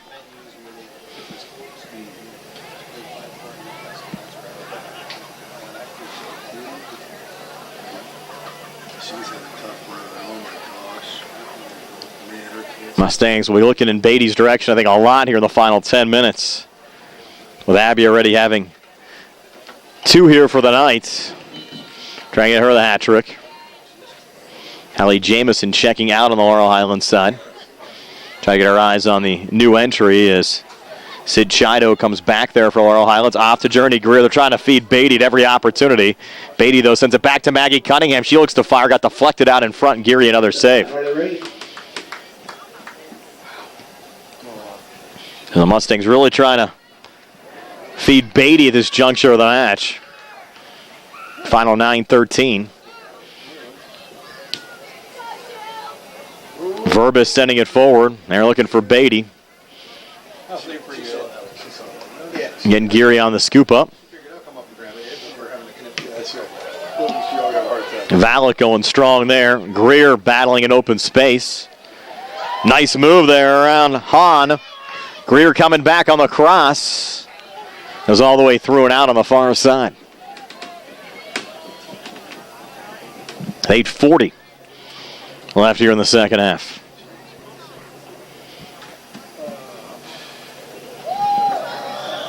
Mustangs will be looking in Beatty's direction, I think, a lot here in the final 10 minutes. With Abby already having 2 here for the night. Trying to get her the hat trick. Hallie Jamison checking out on the Laurel Highlands side. Trying to get her eyes on the new entry as Sid Chido comes back there for Laurel Highlands. Off to Journey Greer. They're trying to feed Beatty at every opportunity. Beatty, though, sends it back to Maggie Cunningham. She looks to fire. Got deflected out in front. And Geary, another save. And the Mustangs really trying to feed Beatty at this juncture of the match. Final 9-13. Verbis sending it forward. They're looking for Beatty. Getting Geary on the scoop up. Valek going strong there. Greer battling in open space. Nice move there around Hahn. Greer coming back on the cross. Goes all the way through and out on the far side. 8:40 left here in the second half.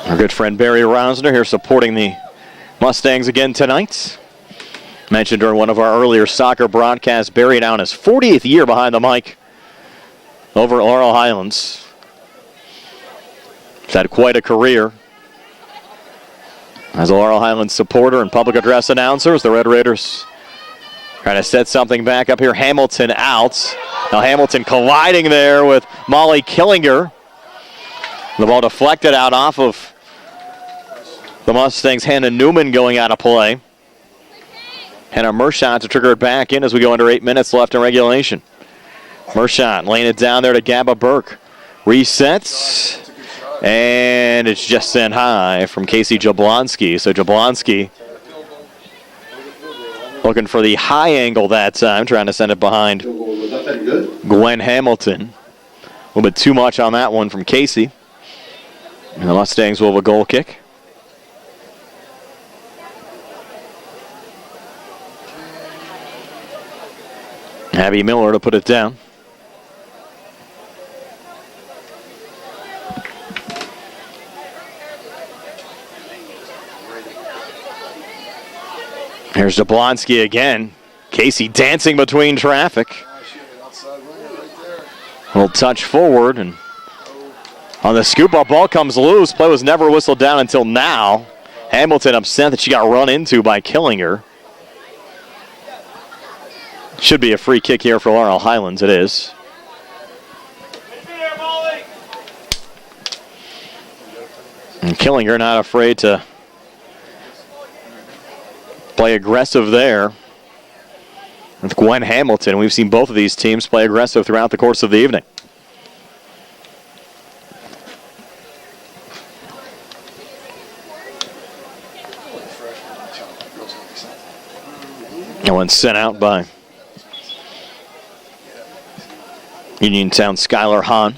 Our good friend Barry Rosner here supporting the Mustangs again tonight. Mentioned during one of our earlier soccer broadcasts, Barry now in his 40th year behind the mic over at Laurel Highlands. He's had quite a career as a Laurel Highlands supporter and public address announcer as the Red Raiders trying to set something back up here. Hamilton out. Now Hamilton colliding there with Molly Killinger. The ball deflected out off of the Mustangs. Hannah Newman going out of play. Hannah Mershot to trigger it back in as we go under 8 minutes left in regulation. Mershot laying it down there to Gabba Burke. Resets. And it's just sent high from Casey Jablonski. So Jablonski looking for the high angle that time, trying to send it behind Gwen Hamilton. A little bit too much on that one from Casey. And the Mustangs will have a goal kick. Abby Miller to put it down. Here's Jablonski again. Casey dancing between traffic. A little touch forward, and on the scoop up, ball comes loose. Play was never whistled down until now. Hamilton upset that she got run into by Killinger. Should be a free kick here for Laurel Highlands. It is. And Killinger not afraid to play aggressive there with Gwen Hamilton. We've seen both of these teams play aggressive throughout the course of the evening. And one sent out by Uniontown Skylar Hahn.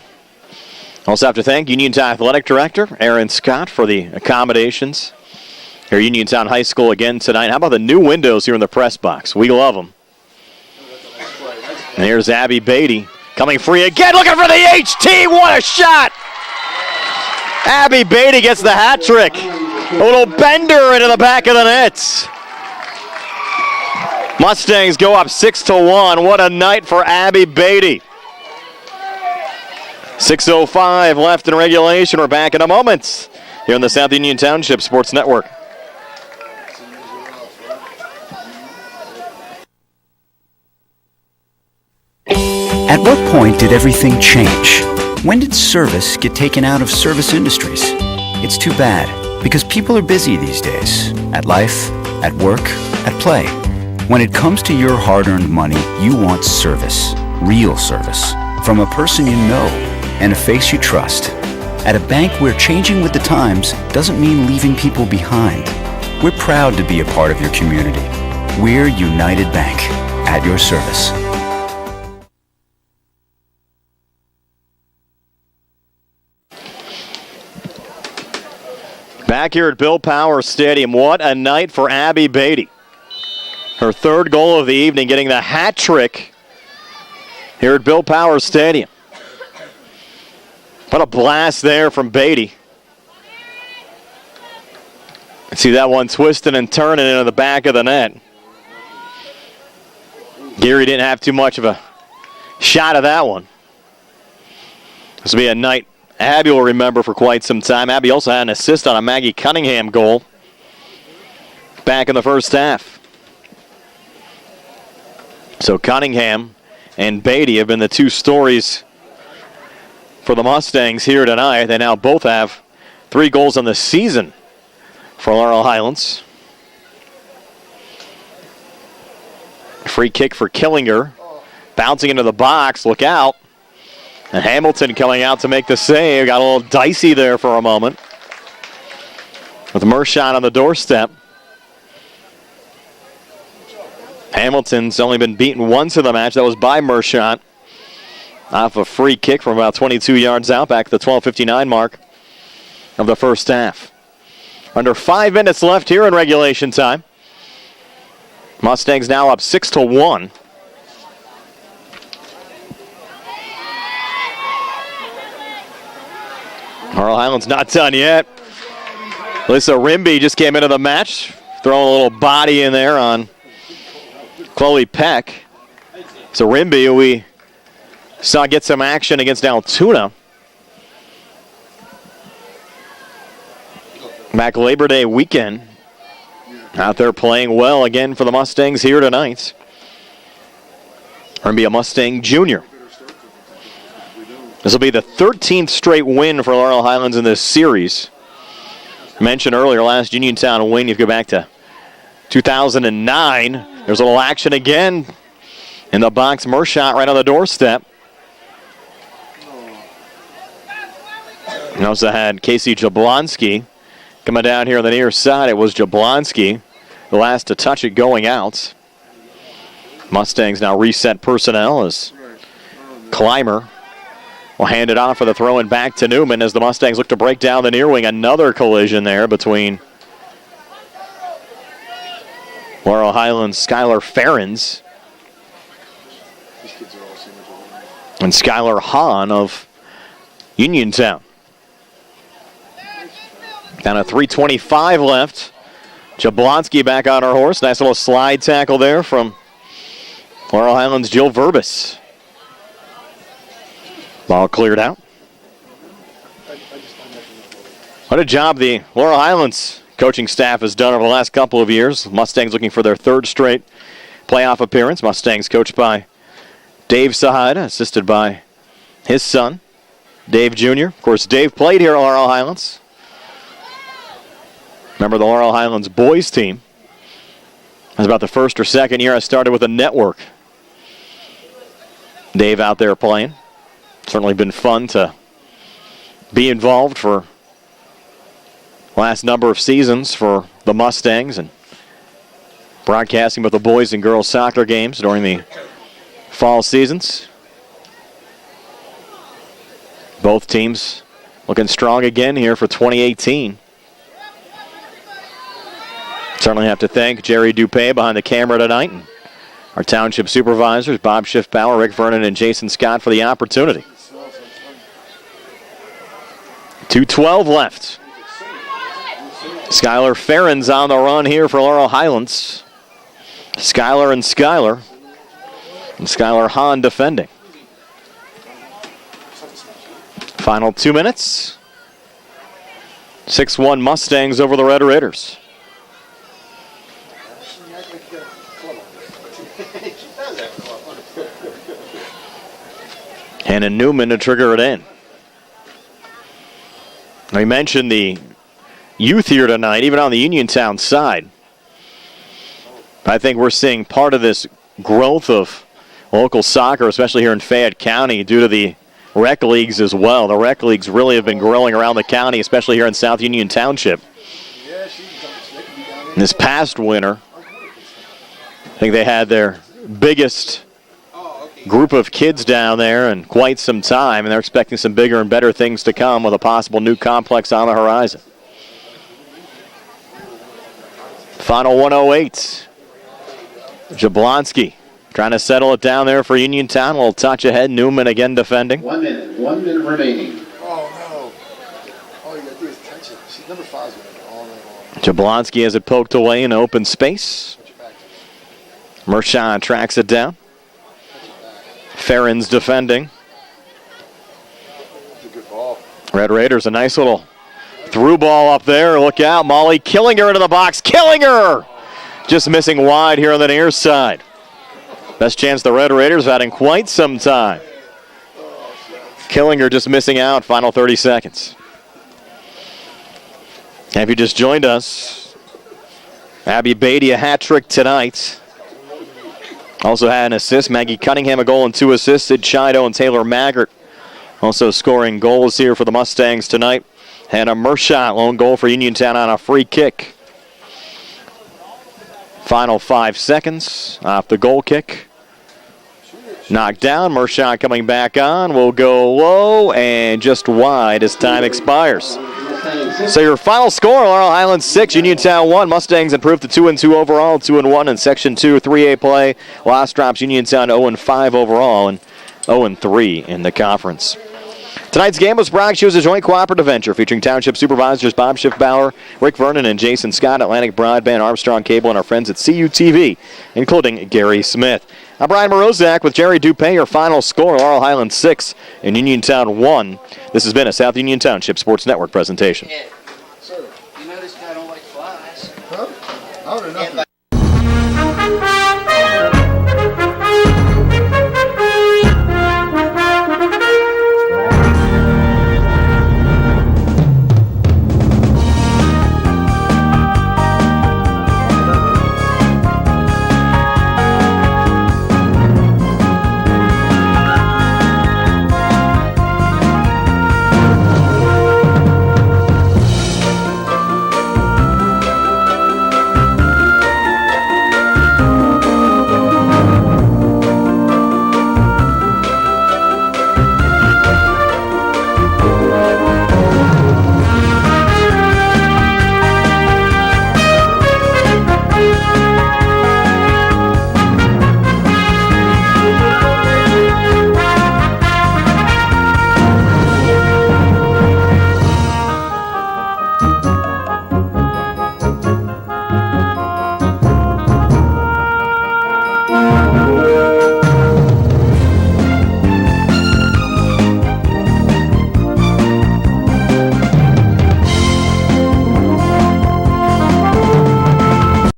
Also have to thank Uniontown Athletic Director Aaron Scott for the accommodations here at Uniontown High School again tonight. How about the new windows here in the press box? We love them. And here's Abby Beatty coming free again, looking for the HT. What a shot! Abby Beatty gets the hat trick. A little bender into the back of the net. Mustangs go up 6-1. What a night for Abby Beatty. 6:05 left in regulation. We're back in a moment here on the South Union Township Sports Network. At what point did everything change? When did service get taken out of service industries? It's too bad, because people are busy these days. At life, at work, at play. When it comes to your hard-earned money, you want service. Real service. From a person you know and a face you trust. At a bank where changing with the times doesn't mean leaving people behind. We're proud to be a part of your community. We're United Bank, at your service. Back here at Bill Powers Stadium, what a night for Abby Beatty. Her third goal of the evening, getting the hat trick here at Bill Powers Stadium. What a blast there from Beatty. See that one twisting and turning into the back of the net. Geary didn't have too much of a shot of that one. This will be a night Abby will remember for quite some time. Abby also had an assist on a Maggie Cunningham goal back in the first half. So Cunningham and Beatty have been the two stories for the Mustangs here tonight. They now both have 3 goals on the season for Laurel Highlands. Free kick for Killinger. Bouncing into the box. Look out. And Hamilton coming out to make the save. Got a little dicey there for a moment. With Mershot on the doorstep. Hamilton's only been beaten once in the match. That was by Mershot. Off a free kick from about 22 yards out, back to the 12:59 mark of the first half. Under 5 minutes left here in regulation time. Mustangs now up 6-1. Laurel Highlands not done yet. Lisa Rimby just came into the match, throwing a little body in there on Chloe Peck. So Rimby, we saw get some action against Altoona back Labor Day weekend. Out there playing well again for the Mustangs here tonight. Rimby, a Mustang junior. This will be the 13th straight win for Laurel Highlands in this series. I mentioned earlier, last Uniontown win, you go back to 2009. There's a little action again in the box. Mershot right on the doorstep. We also had Casey Jablonski coming down here on the near side. It was Jablonski, the last to touch it going out. Mustangs now reset personnel as Clymer will hand it off for the throw and back to Newman as the Mustangs look to break down the near wing. Another collision there between Laurel Highlands' Skylar Ferens and Skylar Hahn of Uniontown. Down to 3:25 left. Jablonski back on her horse. Nice little slide tackle there from Laurel Highlands' Jill Verbis. Ball cleared out. What a job the Laurel Highlands coaching staff has done over the last couple of years. Mustangs looking for their 3rd straight playoff appearance. Mustangs coached by Dave Sahida, assisted by his son, Dave Jr. Of course, Dave played here at Laurel Highlands Remember, the Laurel Highlands boys team was about the first or second year I started with a network. Dave out there playing. Certainly been fun to be involved for last number of seasons for the Mustangs and broadcasting with the boys and girls soccer games during the fall seasons. Both teams looking strong again here for 2018. Certainly have to thank Jerry Dupay behind the camera tonight, and our township supervisors, Bob Schiffbauer, Rick Vernon, and Jason Scott for the opportunity. 2:12 left. Skylar Farron's on the run here for Laurel Highlands. Skylar and Skylar. And Skylar Hahn defending. Final 2 minutes. 6-1 Mustangs over the Red Raiders. Hannah Newman to trigger it in. We mentioned the youth here tonight, even on the Uniontown side. I think we're seeing part of this growth of local soccer, especially here in Fayette County, due to the rec leagues as well. The rec leagues really have been growing around the county, especially here in South Union Township. This past winter, I think they had their biggest group of kids down there in quite some time, and they're expecting some bigger and better things to come with a possible new complex on the horizon. Final 1:08. Jablonski trying to settle it down there for Uniontown. A little touch ahead. Newman again defending. 1 minute. 1 minute remaining. Oh, no. All you got to do is touch it. She's number 5's going to go all night long. Jablonski has it poked away in open space. Mershon tracks it down. Farron's defending. That's a good ball. Red Raiders, a nice little through ball up there. Look out. Molly Killinger into the box. Killinger! Just missing wide here on the near side. Best chance the Red Raiders have had in quite some time. Killinger just missing out. Final 30 seconds. And if you just joined us, Abby Beatty a hat trick tonight. Also had an assist. Maggie Cunningham a goal and 2 assists. Sid Chido and Taylor Maggart also scoring goals here for the Mustangs tonight. Hannah Mershot, lone goal for Uniontown on a free kick. Final 5 seconds off the goal kick. Knocked down. Mershot coming back on. Will go low and just wide as time expires. So your final score, Laurel Highlands 6, Uniontown 1. Mustangs improved to 2-2 overall, 2-1 in Section 2, 3A play. Loss drops Uniontown 0-5 overall and 0-3 in the conference. Tonight's game was brought to you as a joint cooperative venture featuring Township Supervisors Bob Schiffbauer, Rick Vernon, and Jason Scott, Atlantic Broadband, Armstrong Cable, and our friends at CUTV, including Gary Smith. I'm Brian Morozak with Jerry Dupay, your final score, Laurel Highlands 6 and Uniontown 1. This has been a South Union Township Sports Network presentation. Sir, you notice I don't like flies. Huh? I don't know.